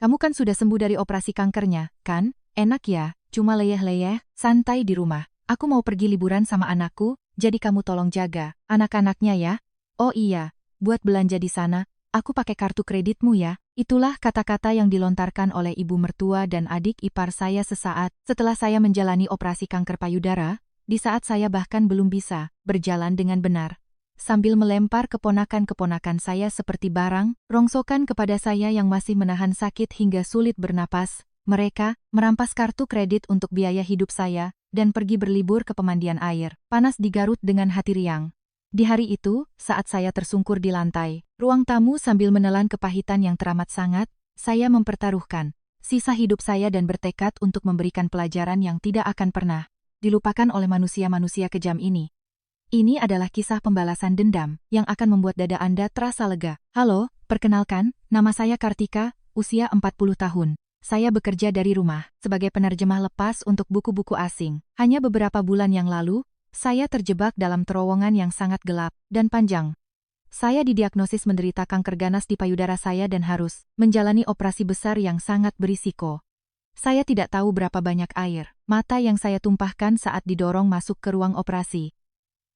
Kamu kan sudah sembuh dari operasi kankernya, kan? Enak ya, cuma leyeh-leyeh, santai di rumah. Aku mau pergi liburan sama anakku, jadi kamu tolong jaga anak-anaknya ya. Oh iya, buat belanja di sana, aku pakai kartu kreditmu ya. Itulah kata-kata yang dilontarkan oleh ibu mertua dan adik ipar saya sesaat setelah saya menjalani operasi kanker payudara, di saat saya bahkan belum bisa berjalan dengan benar. Sambil melempar keponakan-keponakan saya seperti barang, rongsokan kepada saya yang masih menahan sakit hingga sulit bernapas, mereka merampas kartu kredit untuk biaya hidup saya, dan pergi berlibur ke pemandian air panas di Garut dengan hati riang. Di hari itu, saat saya tersungkur di lantai, ruang tamu sambil menelan kepahitan yang teramat sangat, saya mempertaruhkan sisa hidup saya dan bertekad untuk memberikan pelajaran yang tidak akan pernah dilupakan oleh manusia-manusia kejam ini. Ini adalah kisah pembalasan dendam yang akan membuat dada Anda terasa lega. Halo, perkenalkan, nama saya Kartika, usia 40 tahun. Saya bekerja dari rumah sebagai penerjemah lepas untuk buku-buku asing. Hanya beberapa bulan yang lalu, saya terjebak dalam terowongan yang sangat gelap dan panjang. Saya didiagnosis menderita kanker ganas di payudara saya dan harus menjalani operasi besar yang sangat berisiko. Saya tidak tahu berapa banyak air mata yang saya tumpahkan saat didorong masuk ke ruang operasi.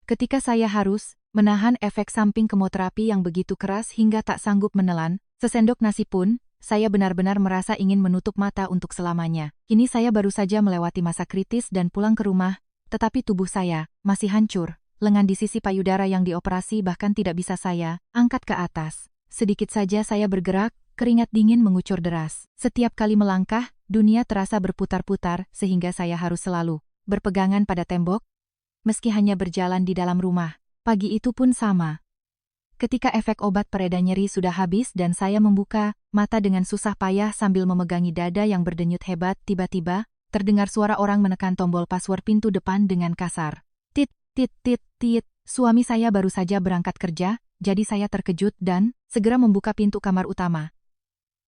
Ketika saya harus menahan efek samping kemoterapi yang begitu keras hingga tak sanggup menelan sesendok nasi pun, saya benar-benar merasa ingin menutup mata untuk selamanya. Kini saya baru saja melewati masa kritis dan pulang ke rumah, tetapi tubuh saya masih hancur. Lengan di sisi payudara yang dioperasi bahkan tidak bisa saya angkat ke atas. Sedikit saja saya bergerak, keringat dingin mengucur deras. Setiap kali melangkah, dunia terasa berputar-putar sehingga saya harus selalu berpegangan pada tembok. Meski hanya berjalan di dalam rumah, pagi itu pun sama. Ketika efek obat pereda nyeri sudah habis dan saya membuka mata dengan susah payah sambil memegangi dada yang berdenyut hebat, tiba-tiba terdengar suara orang menekan tombol password pintu depan dengan kasar. Tit, tit, tit, tit. Suami saya baru saja berangkat kerja, jadi saya terkejut dan segera membuka pintu kamar utama.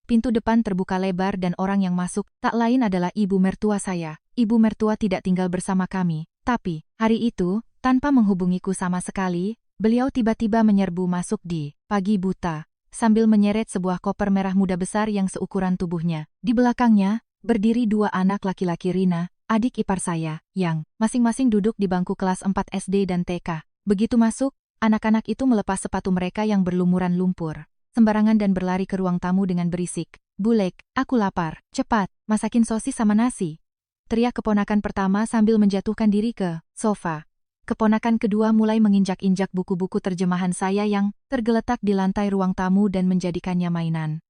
Pintu depan terbuka lebar dan orang yang masuk tak lain adalah ibu mertua saya. Ibu mertua tidak tinggal bersama kami. Tapi, hari itu, tanpa menghubungiku sama sekali, beliau tiba-tiba menyerbu masuk di pagi buta, sambil menyeret sebuah koper merah muda besar yang seukuran tubuhnya. Di belakangnya, berdiri dua anak laki-laki Rina, adik ipar saya, yang masing-masing duduk di bangku kelas 4 SD dan TK. Begitu masuk, anak-anak itu melepas sepatu mereka yang berlumuran lumpur sembarangan dan berlari ke ruang tamu dengan berisik. "Bulek, aku lapar, cepat, masakin sosis sama nasi," teriak keponakan pertama sambil menjatuhkan diri ke sofa. Keponakan kedua mulai menginjak-injak buku-buku terjemahan saya yang tergeletak di lantai ruang tamu dan menjadikannya mainan.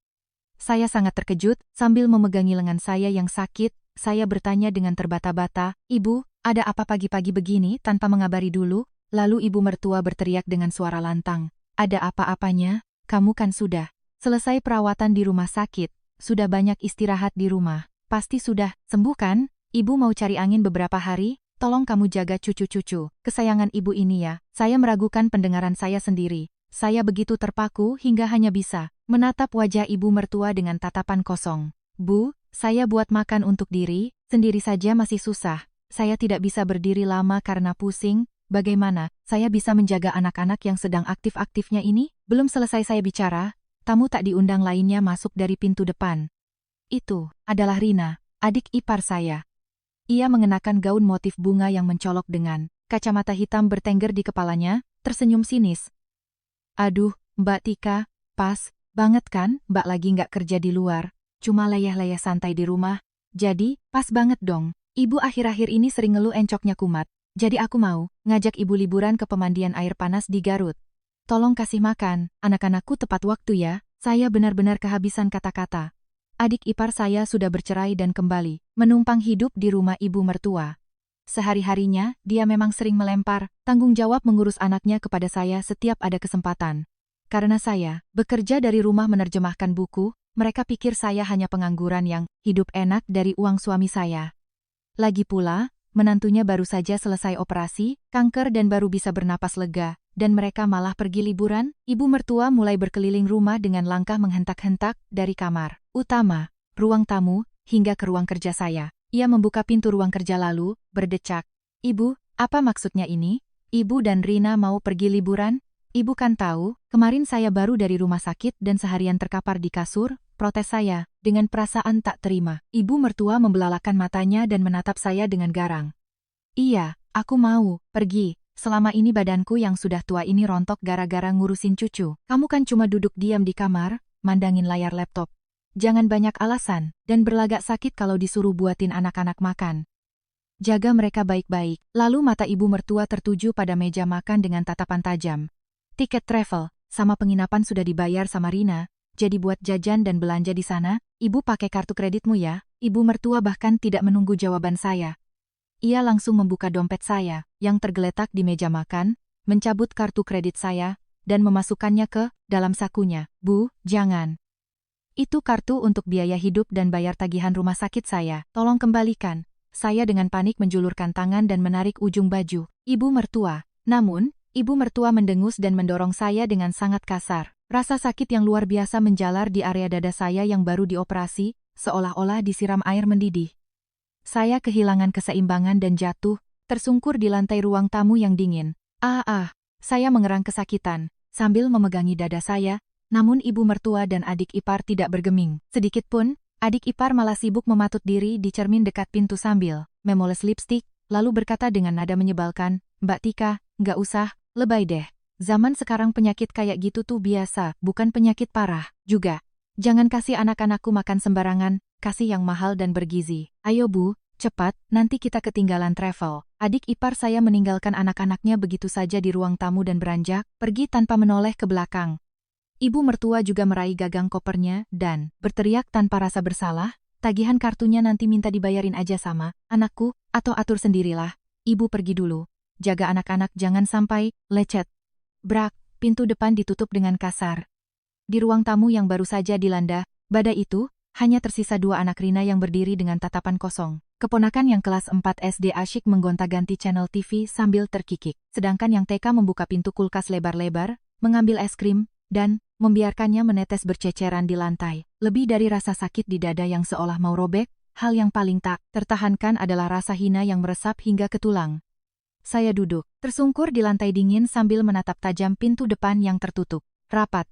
Saya sangat terkejut, sambil memegangi lengan saya yang sakit, saya bertanya dengan terbata-bata, "Ibu, ada apa pagi-pagi begini tanpa mengabari dulu?" Lalu ibu mertua berteriak dengan suara lantang, "Ada apa-apanya? Kamu kan sudah selesai perawatan di rumah sakit, sudah banyak istirahat di rumah, pasti sudah sembuh kan? Ibu mau cari angin beberapa hari, tolong kamu jaga cucu-cucu kesayangan ibu ini ya." Saya meragukan pendengaran saya sendiri. Saya begitu terpaku hingga hanya bisa menatap wajah ibu mertua dengan tatapan kosong. "Bu, saya buat makan untuk diri sendiri saja masih susah. Saya tidak bisa berdiri lama karena pusing. Bagaimana saya bisa menjaga anak-anak yang sedang aktif-aktifnya ini?" Belum selesai saya bicara, tamu tak diundang lainnya masuk dari pintu depan. Itu adalah Rina, adik ipar saya. Ia mengenakan gaun motif bunga yang mencolok dengan kacamata hitam bertengger di kepalanya, tersenyum sinis. "Aduh, Mbak Tika, pas banget kan Mbak lagi nggak kerja di luar, cuma leyeh-leyeh santai di rumah. Jadi, pas banget dong. Ibu akhir-akhir ini sering ngeluh encoknya kumat. Jadi aku mau ngajak ibu liburan ke pemandian air panas di Garut. Tolong kasih makan anak-anakku tepat waktu ya." Saya benar-benar kehabisan kata-kata. Adik ipar saya sudah bercerai dan kembali menumpang hidup di rumah ibu mertua. Sehari-harinya, dia memang sering melempar tanggung jawab mengurus anaknya kepada saya setiap ada kesempatan. Karena saya bekerja dari rumah menerjemahkan buku, mereka pikir saya hanya pengangguran yang hidup enak dari uang suami saya. Lagi pula, menantunya baru saja selesai operasi kanker dan baru bisa bernapas lega, dan mereka malah pergi liburan. Ibu mertua mulai berkeliling rumah dengan langkah menghentak-hentak dari kamar utama, ruang tamu, hingga ke ruang kerja saya. Ia membuka pintu ruang kerja lalu berdecak, "Ibu, apa maksudnya ini? Ibu dan Rina mau pergi liburan? Ibu kan tahu, kemarin saya baru dari rumah sakit dan seharian terkapar di kasur, protes saya, dengan perasaan tak terima. Ibu mertua membelalakan matanya dan menatap saya dengan garang. Iya, aku mau, pergi. Selama ini badanku yang sudah tua ini rontok gara-gara ngurusin cucu. Kamu kan cuma duduk diam di kamar, mandangin layar laptop. Jangan banyak alasan, dan berlagak sakit kalau disuruh buatin anak-anak makan. Jaga mereka baik-baik. Lalu mata ibu mertua tertuju pada meja makan dengan tatapan tajam. Tiket travel, sama penginapan sudah dibayar sama Rina. Jadi buat jajan dan belanja di sana, ibu pakai kartu kreditmu ya. Ibu mertua bahkan tidak menunggu jawaban saya. Ia langsung membuka dompet saya, yang tergeletak di meja makan, mencabut kartu kredit saya, dan memasukkannya ke dalam sakunya. Bu, jangan. Itu kartu untuk biaya hidup dan bayar tagihan rumah sakit saya. Tolong kembalikan. Saya dengan panik menjulurkan tangan dan menarik ujung baju ibu mertua. Namun, ibu mertua mendengus dan mendorong saya dengan sangat kasar. Rasa sakit yang luar biasa menjalar di area dada saya yang baru dioperasi, seolah-olah disiram air mendidih. Saya kehilangan keseimbangan dan jatuh, tersungkur di lantai ruang tamu yang dingin. Saya mengerang kesakitan, sambil memegangi dada saya, namun ibu mertua dan adik ipar tidak bergeming. Sedikitpun, adik ipar malah sibuk mematut diri di cermin dekat pintu sambil memoles lipstik, lalu berkata dengan nada menyebalkan, "Mbak Tika, nggak usah, lebay deh. Zaman sekarang penyakit kayak gitu tuh biasa, bukan penyakit parah. Juga, jangan kasih anak-anakku makan sembarangan, kasih yang mahal dan bergizi. Ayo Bu, cepat, nanti kita ketinggalan travel." Adik ipar saya meninggalkan anak-anaknya begitu saja di ruang tamu dan beranjak, pergi tanpa menoleh ke belakang. Ibu mertua juga meraih gagang kopernya dan berteriak tanpa rasa bersalah, "Tagihan kartunya nanti minta dibayarin aja sama anakku, atau atur sendirilah. Ibu pergi dulu. Jaga anak-anak jangan sampai lecet." Brak, pintu depan ditutup dengan kasar. Di ruang tamu yang baru saja dilanda badai itu, hanya tersisa dua anak Rina yang berdiri dengan tatapan kosong. Keponakan yang kelas 4 SD asyik menggonta-ganti channel TV sambil terkikik. Sedangkan yang TK membuka pintu kulkas lebar-lebar, mengambil es krim, dan membiarkannya menetes berceceran di lantai. Lebih dari rasa sakit di dada yang seolah mau robek, hal yang paling tak tertahankan adalah rasa hina yang meresap hingga ke tulang. Saya duduk, tersungkur di lantai dingin sambil menatap tajam pintu depan yang tertutup rapat.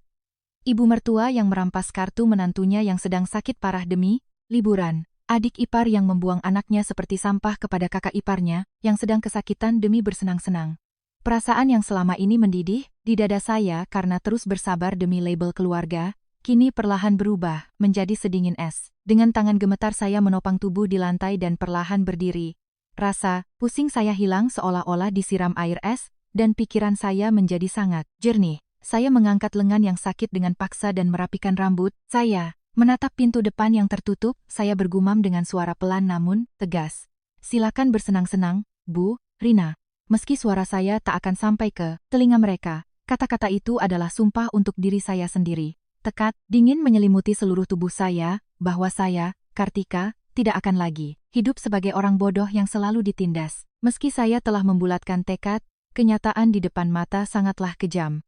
Ibu mertua yang merampas kartu menantunya yang sedang sakit parah demi liburan. Adik ipar yang membuang anaknya seperti sampah kepada kakak iparnya yang sedang kesakitan demi bersenang-senang. Perasaan yang selama ini mendidih di dada saya karena terus bersabar demi label keluarga, kini perlahan berubah menjadi sedingin es. Dengan tangan gemetar saya menopang tubuh di lantai dan perlahan berdiri. Rasa pusing saya hilang seolah-olah disiram air es, dan pikiran saya menjadi sangat jernih. Saya mengangkat lengan yang sakit dengan paksa dan merapikan rambut. Saya menatap pintu depan yang tertutup, saya bergumam dengan suara pelan namun tegas. "Silakan bersenang-senang, Bu, Rina." Meski suara saya tak akan sampai ke telinga mereka, kata-kata itu adalah sumpah untuk diri saya sendiri. Tekad dingin menyelimuti seluruh tubuh saya, bahwa saya, Kartika, tidak akan lagi hidup sebagai orang bodoh yang selalu ditindas. Meski saya telah membulatkan tekad, kenyataan di depan mata sangatlah kejam.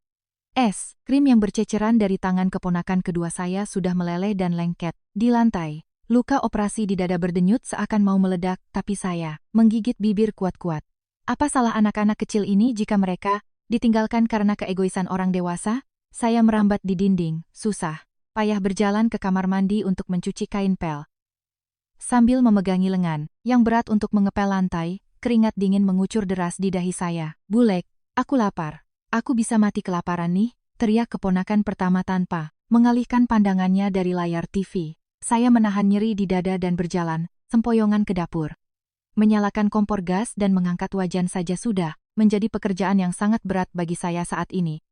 Es krim yang berceceran dari tangan keponakan kedua saya sudah meleleh dan lengket di lantai. Luka operasi di dada berdenyut seakan mau meledak, tapi saya menggigit bibir kuat-kuat. Apa salah anak-anak kecil ini jika mereka ditinggalkan karena keegoisan orang dewasa? Saya merambat di dinding, susah payah berjalan ke kamar mandi untuk mencuci kain pel. Sambil memegangi lengan yang berat untuk mengepel lantai, keringat dingin mengucur deras di dahi saya. "Bulek, aku lapar. Aku bisa mati kelaparan nih," teriak keponakan pertama tanpa mengalihkan pandangannya dari layar TV. Saya menahan nyeri di dada dan berjalan sempoyongan ke dapur. Menyalakan kompor gas dan mengangkat wajan saja sudah menjadi pekerjaan yang sangat berat bagi saya saat ini.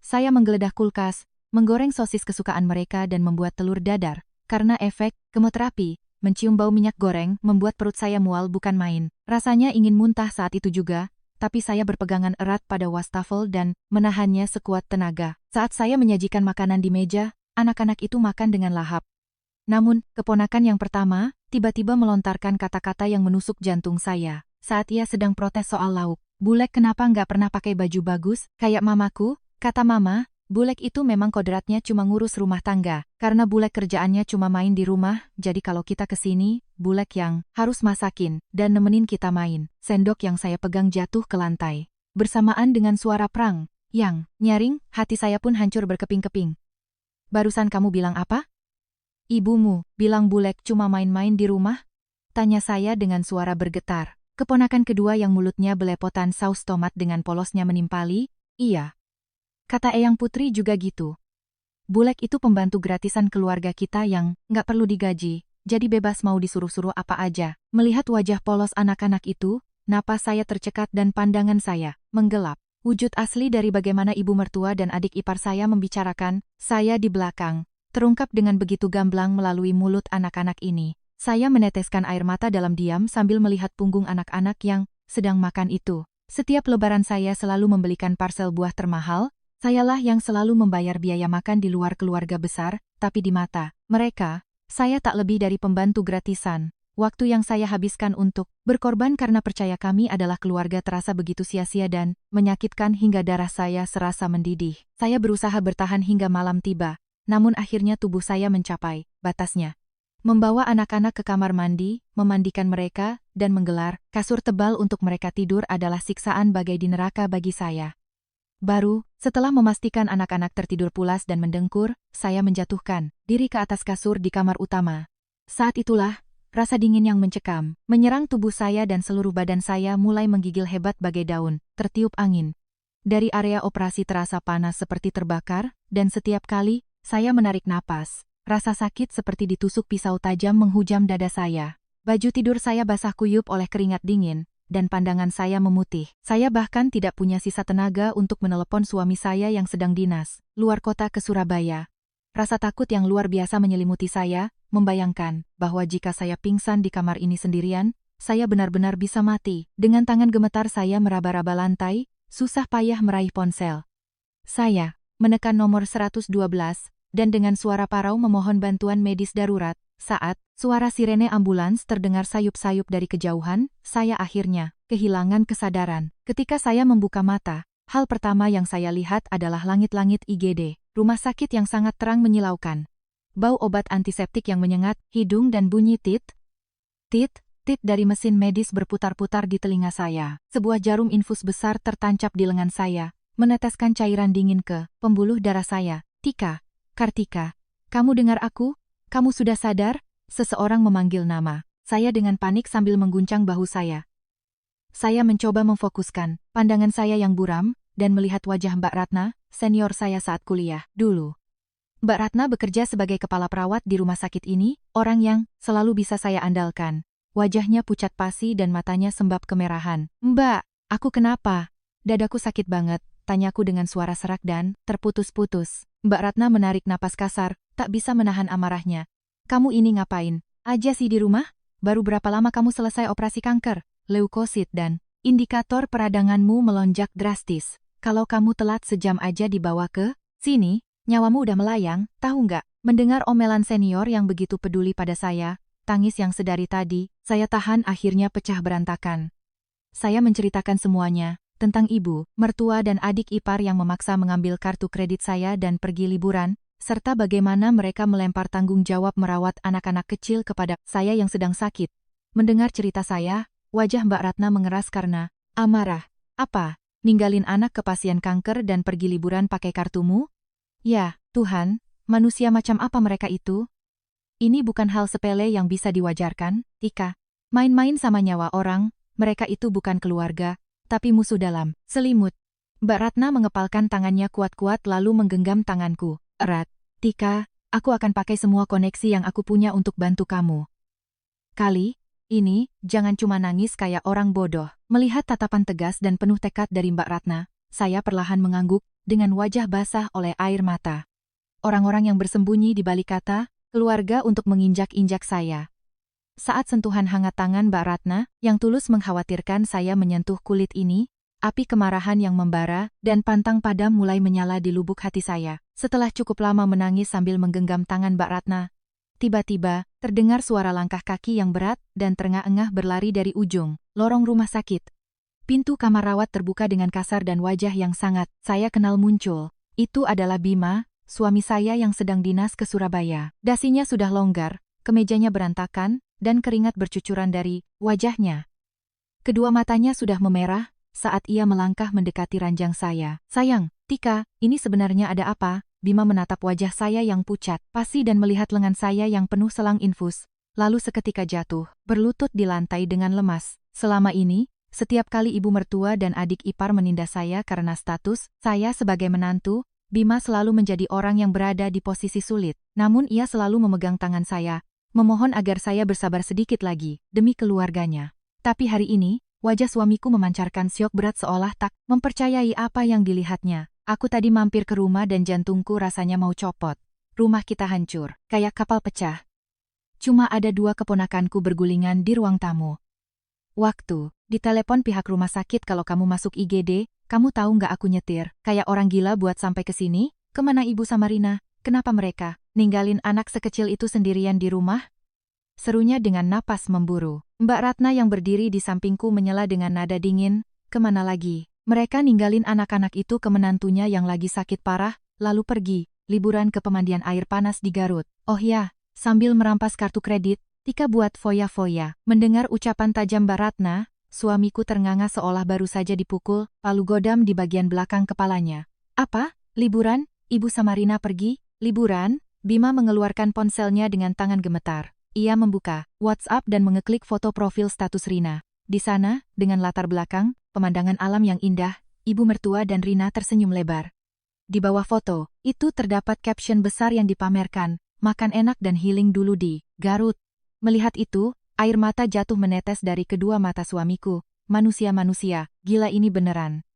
Saya menggeledah kulkas, menggoreng sosis kesukaan mereka dan membuat telur dadar. Karena efek kemoterapi, mencium bau minyak goreng membuat perut saya mual bukan main. Rasanya ingin muntah saat itu juga, tapi saya berpegangan erat pada wastafel dan menahannya sekuat tenaga. Saat saya menyajikan makanan di meja, anak-anak itu makan dengan lahap. Namun, keponakan yang pertama, tiba-tiba melontarkan kata-kata yang menusuk jantung saya. Saat ia sedang protes soal lauk. "Bulek kenapa nggak pernah pakai baju bagus, kayak mamaku?" Kata mama, Bulek itu memang kodratnya cuma ngurus rumah tangga. Karena Bulek kerjaannya cuma main di rumah, jadi kalau kita kesini, Bulek yang harus masakin dan nemenin kita main. Sendok yang saya pegang jatuh ke lantai. Bersamaan dengan suara perang yang nyaring, hati saya pun hancur berkeping-keping. "Barusan kamu bilang apa?" Ibumu bilang Bulek cuma main-main di rumah? Tanya saya dengan suara bergetar. Keponakan kedua yang mulutnya belepotan saus tomat dengan polosnya menimpali, iya. Kata Eyang Putri juga gitu. Bulek itu pembantu gratisan keluarga kita yang nggak perlu digaji, jadi bebas mau disuruh-suruh apa aja. Melihat wajah polos anak-anak itu, napas saya tercekat dan pandangan saya menggelap. Wujud asli dari bagaimana ibu mertua dan adik ipar saya membicarakan saya di belakang, terungkap dengan begitu gamblang melalui mulut anak-anak ini. Saya meneteskan air mata dalam diam sambil melihat punggung anak-anak yang sedang makan itu. Setiap lebaran saya selalu membelikan parsel buah termahal, sayalah yang selalu membayar biaya makan di luar keluarga besar, tapi di mata mereka, saya tak lebih dari pembantu gratisan. Waktu yang saya habiskan untuk berkorban karena percaya kami adalah keluarga terasa begitu sia-sia dan menyakitkan hingga darah saya serasa mendidih. Saya berusaha bertahan hingga malam tiba, namun akhirnya tubuh saya mencapai batasnya. Membawa anak-anak ke kamar mandi, memandikan mereka, dan menggelar kasur tebal untuk mereka tidur adalah siksaan bagai di neraka bagi saya. Baru, setelah memastikan anak-anak tertidur pulas dan mendengkur, saya menjatuhkan diri ke atas kasur di kamar utama. Saat itulah, rasa dingin yang mencekam, menyerang tubuh saya dan seluruh badan saya mulai menggigil hebat bagai daun, tertiup angin. Dari area operasi terasa panas seperti terbakar, dan setiap kali, saya menarik napas. Rasa sakit seperti ditusuk pisau tajam menghujam dada saya. Baju tidur saya basah kuyup oleh keringat dingin, dan pandangan saya memutih. Saya bahkan tidak punya sisa tenaga untuk menelepon suami saya yang sedang dinas, luar kota ke Surabaya. Rasa takut yang luar biasa menyelimuti saya, membayangkan bahwa jika saya pingsan di kamar ini sendirian, saya benar-benar bisa mati. Dengan tangan gemetar saya meraba-raba lantai, susah payah meraih ponsel. Saya menekan nomor 112, dan dengan suara parau memohon bantuan medis darurat. Saat suara sirene ambulans terdengar sayup-sayup dari kejauhan, saya akhirnya kehilangan kesadaran. Ketika saya membuka mata, hal pertama yang saya lihat adalah langit-langit IGD, rumah sakit yang sangat terang menyilaukan. Bau obat antiseptik yang menyengat hidung dan bunyi tit dari mesin medis berputar-putar di telinga saya. Sebuah jarum infus besar tertancap di lengan saya, meneteskan cairan dingin ke pembuluh darah saya. Tika, Kartika, kamu dengar aku? Kamu sudah sadar? Seseorang memanggil nama saya dengan panik sambil mengguncang bahu saya. Saya mencoba memfokuskan pandangan saya yang buram, dan melihat wajah Mbak Ratna, senior saya saat kuliah dulu. Mbak Ratna bekerja sebagai kepala perawat di rumah sakit ini, orang yang selalu bisa saya andalkan. Wajahnya pucat pasi dan matanya sembab kemerahan. Mbak, aku kenapa? Dadaku sakit banget, tanyaku dengan suara serak dan terputus-putus. Mbak Ratna menarik napas kasar, tak bisa menahan amarahnya. Kamu ini ngapain aja sih di rumah? Baru berapa lama kamu selesai operasi kanker, leukosit dan indikator peradanganmu melonjak drastis. Kalau kamu telat sejam aja dibawa ke sini, nyawamu udah melayang, tahu nggak? Mendengar omelan senior yang begitu peduli pada saya, tangis yang sedari tadi, saya tahan akhirnya pecah berantakan. Saya menceritakan semuanya, tentang ibu, mertua dan adik ipar yang memaksa mengambil kartu kredit saya dan pergi liburan, serta bagaimana mereka melempar tanggung jawab merawat anak-anak kecil kepada saya yang sedang sakit. Mendengar cerita saya, wajah Mbak Ratna mengeras karena amarah. Apa? Ninggalin anak ke pasien kanker dan pergi liburan pakai kartumu? Ya, Tuhan, manusia macam apa mereka itu? Ini bukan hal sepele yang bisa diwajarkan, Tika. Main-main sama nyawa orang, mereka itu bukan keluarga, tapi musuh dalam selimut. Mbak Ratna mengepalkan tangannya kuat-kuat lalu menggenggam tanganku erat. Tika, aku akan pakai semua koneksi yang aku punya untuk bantu kamu. Kali ini, jangan cuma nangis kayak orang bodoh. Melihat tatapan tegas dan penuh tekad dari Mbak Ratna, saya perlahan mengangguk dengan wajah basah oleh air mata. Orang-orang yang bersembunyi di balik kata keluarga untuk menginjak-injak saya. Saat sentuhan hangat tangan Mbak Ratna, yang tulus mengkhawatirkan saya menyentuh kulit ini, api kemarahan yang membara dan pantang padam mulai menyala di lubuk hati saya. Setelah cukup lama menangis sambil menggenggam tangan Mbak Ratna, tiba-tiba, terdengar suara langkah kaki yang berat dan terengah-engah berlari dari ujung lorong rumah sakit. Pintu kamar rawat terbuka dengan kasar dan wajah yang sangat saya kenal muncul. Itu adalah Bima, suami saya yang sedang dinas ke Surabaya. Dasinya sudah longgar, kemejanya berantakan, dan keringat bercucuran dari wajahnya. Kedua matanya sudah memerah saat ia melangkah mendekati ranjang saya. Sayang, Tika, ini sebenarnya ada apa? Bima menatap wajah saya yang pucat, pasi dan melihat lengan saya yang penuh selang infus. Lalu seketika jatuh, berlutut di lantai dengan lemas. Selama ini, setiap kali ibu mertua dan adik ipar menindas saya karena status saya sebagai menantu, Bima selalu menjadi orang yang berada di posisi sulit. Namun ia selalu memegang tangan saya, memohon agar saya bersabar sedikit lagi, demi keluarganya. Tapi hari ini, wajah suamiku memancarkan syok berat seolah tak mempercayai apa yang dilihatnya. Aku tadi mampir ke rumah dan jantungku rasanya mau copot. Rumah kita hancur, kayak kapal pecah. Cuma ada 2 keponakanku bergulingan di ruang tamu. Waktu ditelepon pihak rumah sakit kalau kamu masuk IGD, kamu tahu nggak aku nyetir, kayak orang gila buat sampai ke sini? Kemana Ibu sama Rina? Kenapa mereka ninggalin anak sekecil itu sendirian di rumah? Serunya dengan napas memburu. Mbak Ratna yang berdiri di sampingku menyela dengan nada dingin, kemana lagi? Mereka ninggalin anak-anak itu ke menantunya yang lagi sakit parah, lalu pergi, liburan ke pemandian air panas di Garut. Oh ya, sambil merampas kartu kredit, Tika buat foya-foya. Mendengar ucapan tajam Mbak Ratna, suamiku ternganga seolah baru saja dipukul, palu godam di bagian belakang kepalanya. Apa? Liburan? Ibu sama Rina pergi? Liburan? Bima mengeluarkan ponselnya dengan tangan gemetar. Ia membuka WhatsApp dan mengeklik foto profil status Rina. Di sana, dengan latar belakang, pemandangan alam yang indah, ibu mertua dan Rina tersenyum lebar. Di bawah foto, itu terdapat caption besar yang dipamerkan, makan enak dan healing dulu di Garut. Melihat itu, air mata jatuh menetes dari kedua mata suamiku. Manusia-manusia, gila ini beneran.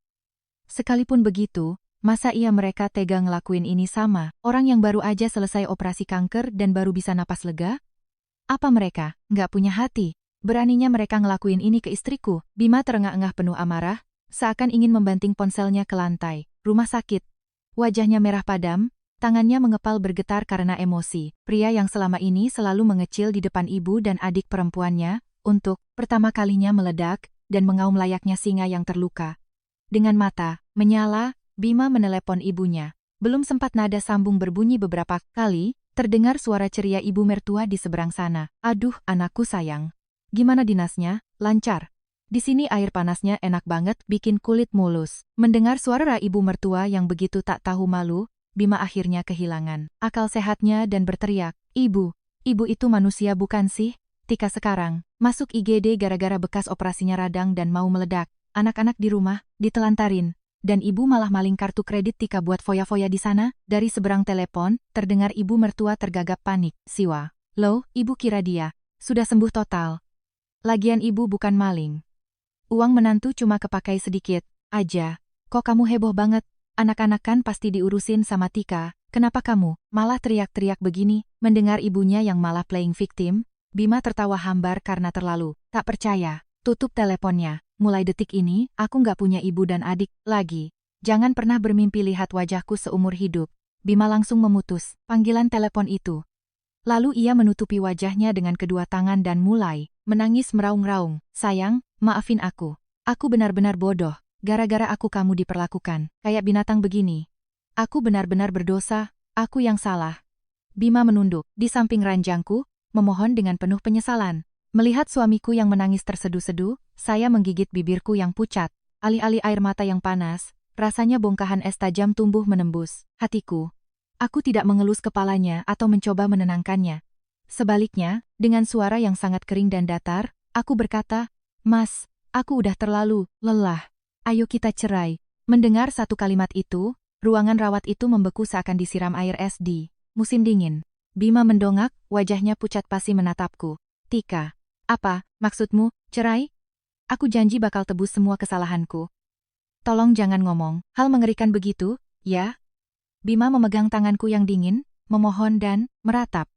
Sekalipun begitu, masa iya mereka tega ngelakuin ini sama orang yang baru aja selesai operasi kanker dan baru bisa napas lega? Apa mereka nggak punya hati? Beraninya mereka ngelakuin ini ke istriku. Bima terengah-engah penuh amarah, seakan ingin membanting ponselnya ke lantai. Rumah sakit. Wajahnya merah padam, tangannya mengepal bergetar karena emosi. Pria yang selama ini selalu mengecil di depan ibu dan adik perempuannya, untuk pertama kalinya meledak dan mengaum layaknya singa yang terluka. Dengan mata menyala, Bima menelepon ibunya. Belum sempat nada sambung berbunyi beberapa kali, terdengar suara ceria ibu mertua di seberang sana. Aduh, anakku sayang. Gimana dinasnya? Lancar. Di sini air panasnya enak banget, bikin kulit mulus. Mendengar suara ibu mertua yang begitu tak tahu malu, Bima akhirnya kehilangan akal sehatnya dan berteriak, Ibu itu manusia bukan sih? Tika sekarang masuk IGD gara-gara bekas operasinya radang dan mau meledak. Anak-anak di rumah ditelantarin. Dan ibu malah maling kartu kredit Tika buat foya-foya di sana. Dari seberang telepon, terdengar ibu mertua tergagap panik. Siwa. Loh, ibu kira dia sudah sembuh total. Lagian ibu bukan maling. Uang menantu cuma kepakai sedikit aja. Kok kamu heboh banget? Anak-anak kan pasti diurusin sama Tika. Kenapa kamu malah teriak-teriak begini? Mendengar ibunya yang malah playing victim, Bima tertawa hambar karena terlalu tak percaya. Tutup teleponnya. Mulai detik ini, aku nggak punya ibu dan adik lagi. Jangan pernah bermimpi lihat wajahku seumur hidup. Bima langsung memutus panggilan telepon itu. Lalu ia menutupi wajahnya dengan kedua tangan dan mulai menangis meraung-raung. Sayang, maafin aku. Aku benar-benar bodoh. Gara-gara aku kamu diperlakukan kayak binatang begini. Aku benar-benar berdosa. Aku yang salah. Bima menunduk di samping ranjangku, memohon dengan penuh penyesalan. Melihat suamiku yang menangis terseduh-seduh, saya menggigit bibirku yang pucat. Alih-alih air mata yang panas, rasanya bongkahan es tajam tumbuh menembus hatiku. Aku tidak mengelus kepalanya atau mencoba menenangkannya. Sebaliknya, dengan suara yang sangat kering dan datar, aku berkata, Mas, aku udah terlalu lelah. Ayo kita cerai. Mendengar satu kalimat itu, ruangan rawat itu membeku seakan disiram air es di musim dingin. Bima mendongak, wajahnya pucat pasi menatapku. Tika, apa maksudmu, cerai? Aku janji bakal tebus semua kesalahanku. Tolong jangan ngomong hal mengerikan begitu, ya? Bima memegang tanganku yang dingin, memohon dan meratap.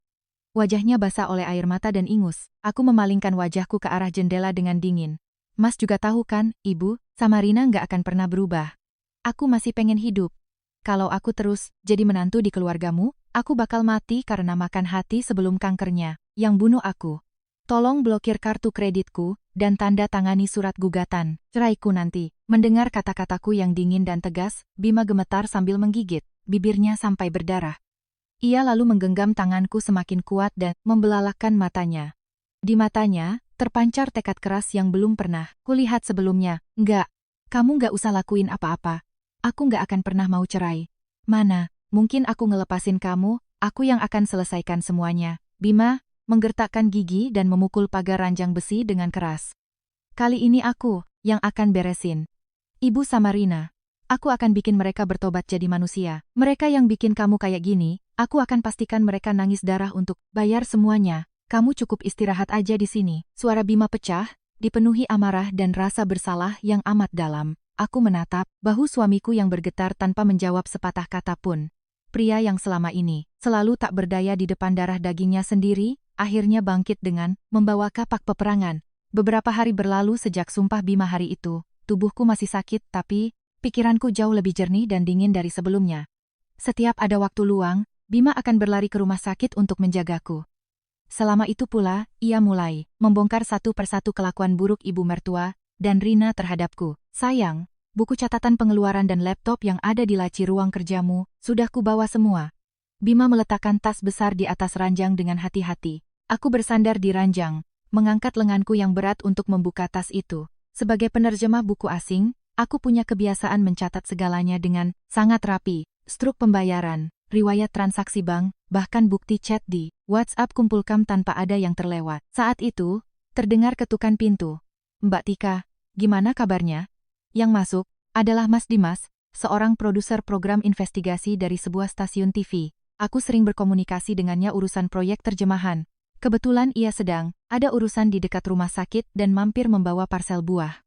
Wajahnya basah oleh air mata dan ingus. Aku memalingkan wajahku ke arah jendela dengan dingin. Mas juga tahu kan, Ibu, sama Rina nggak akan pernah berubah. Aku masih pengen hidup. Kalau aku terus jadi menantu di keluargamu, aku bakal mati karena makan hati sebelum kankernya yang bunuh aku. Tolong blokir kartu kreditku dan tanda tangani surat gugatan ceraiku nanti. Mendengar kata-kataku yang dingin dan tegas, Bima gemetar sambil menggigit bibirnya sampai berdarah. Ia lalu menggenggam tanganku semakin kuat dan membelalakkan matanya. Di matanya, terpancar tekad keras yang belum pernah kulihat sebelumnya. Enggak, kamu nggak usah lakuin apa-apa. Aku nggak akan pernah mau cerai. Mana mungkin aku ngelepasin kamu, aku yang akan selesaikan semuanya. Bima menggertakkan gigi dan memukul pagar ranjang besi dengan keras. Kali ini aku yang akan beresin. Ibu sama Rina. Aku akan bikin mereka bertobat jadi manusia. Mereka yang bikin kamu kayak gini, aku akan pastikan mereka nangis darah untuk bayar semuanya. Kamu cukup istirahat aja di sini. Suara Bima pecah, dipenuhi amarah dan rasa bersalah yang amat dalam. Aku menatap bahu suamiku yang bergetar tanpa menjawab sepatah kata pun. Pria yang selama ini selalu tak berdaya di depan darah dagingnya sendiri, akhirnya bangkit dengan membawa kapak peperangan. Beberapa hari berlalu sejak sumpah Bima hari itu. Tubuhku masih sakit tapi pikiranku jauh lebih jernih dan dingin dari sebelumnya. Setiap ada waktu luang, Bima akan berlari ke rumah sakit untuk menjagaku. Selama itu pula, ia mulai membongkar satu persatu kelakuan buruk ibu mertua dan Rina terhadapku. Sayang, buku catatan pengeluaran dan laptop yang ada di laci ruang kerjamu sudah kubawa semua. Bima meletakkan tas besar di atas ranjang dengan hati-hati. Aku bersandar di ranjang, mengangkat lenganku yang berat untuk membuka tas itu. Sebagai penerjemah buku asing, aku punya kebiasaan mencatat segalanya dengan sangat rapi. Struk pembayaran, riwayat transaksi bank, bahkan bukti chat di WhatsApp kumpulkan tanpa ada yang terlewat. Saat itu, terdengar ketukan pintu. Mbak Tika, gimana kabarnya? Yang masuk adalah Mas Dimas, seorang produser program investigasi dari sebuah stasiun TV. Aku sering berkomunikasi dengannya urusan proyek terjemahan. Kebetulan ia sedang ada urusan di dekat rumah sakit dan mampir membawa parsel buah.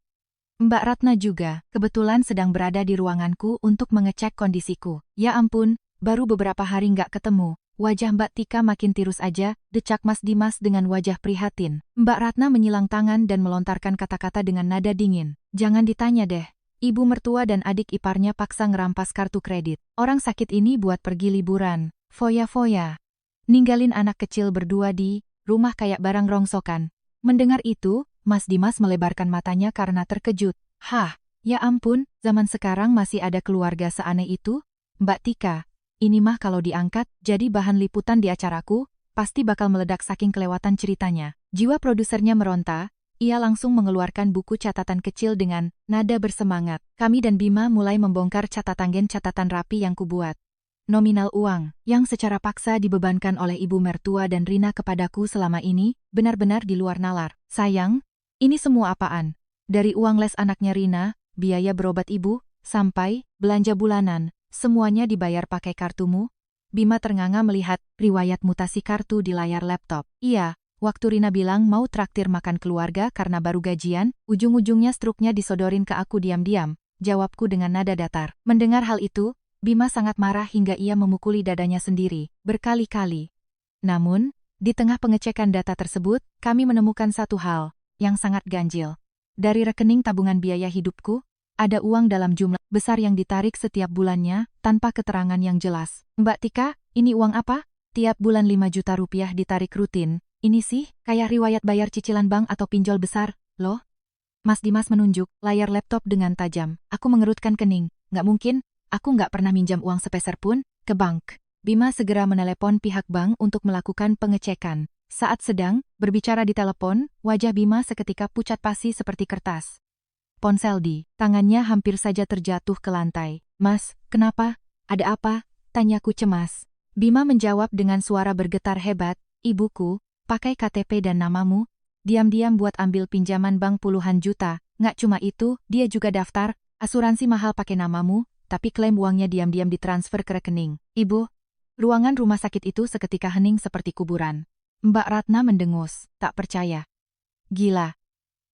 Mbak Ratna juga kebetulan sedang berada di ruanganku untuk mengecek kondisiku. Ya ampun, baru beberapa hari nggak ketemu. Wajah Mbak Tika makin tirus aja, decak Mas Dimas dengan wajah prihatin. Mbak Ratna menyilang tangan dan melontarkan kata-kata dengan nada dingin. Jangan ditanya deh. Ibu mertua dan adik iparnya paksa ngerampas kartu kredit. Orang sakit ini buat pergi liburan. Foya-foya. Ninggalin anak kecil berdua di rumah kayak barang rongsokan. Mendengar itu, Mas Dimas melebarkan matanya karena terkejut. Hah, ya ampun, zaman sekarang masih ada keluarga seaneh itu? Mbak Tika, ini mah kalau diangkat jadi bahan liputan di acaraku, pasti bakal meledak saking kelewatan ceritanya. Jiwa produsernya meronta, ia langsung mengeluarkan buku catatan kecil dengan nada bersemangat. Kami dan Bima mulai membongkar catatan rapi yang kubuat. Nominal uang yang secara paksa dibebankan oleh ibu mertua dan Rina kepadaku selama ini benar-benar di luar nalar. Sayang, ini semua apaan? Dari uang les anaknya Rina, biaya berobat ibu, sampai belanja bulanan, semuanya dibayar pakai kartumu? Bima ternganga melihat riwayat mutasi kartu di layar laptop. Iya, waktu Rina bilang mau traktir makan keluarga karena baru gajian, ujung-ujungnya struknya disodorin ke aku diam-diam. Jawabku dengan nada datar. Mendengar hal itu, Bima sangat marah hingga ia memukuli dadanya sendiri, berkali-kali. Namun, di tengah pengecekan data tersebut, kami menemukan satu hal yang sangat ganjil. Dari rekening tabungan biaya hidupku, ada uang dalam jumlah besar yang ditarik setiap bulannya, tanpa keterangan yang jelas. Mbak Tika, ini uang apa? Tiap bulan 5 juta rupiah ditarik rutin. Ini sih, kayak riwayat bayar cicilan bank atau pinjol besar, loh. Mas Dimas menunjuk layar laptop dengan tajam. Aku mengerutkan kening. Nggak mungkin. Aku nggak pernah minjam uang sepeser pun ke bank. Bima segera menelepon pihak bank untuk melakukan pengecekan. Saat sedang berbicara di telepon, wajah Bima seketika pucat pasi seperti kertas. Ponsel di tangannya hampir saja terjatuh ke lantai. Mas, kenapa? Ada apa? Tanyaku cemas. Bima menjawab dengan suara bergetar hebat. Ibuku, pakai KTP dan namamu. Diam-diam buat ambil pinjaman bank puluhan juta. Nggak cuma itu, dia juga daftar asuransi mahal pakai namamu. Tapi klaim uangnya diam-diam ditransfer ke rekening. Ibu, ruangan rumah sakit itu seketika hening seperti kuburan. Mbak Ratna mendengus, tak percaya. Gila.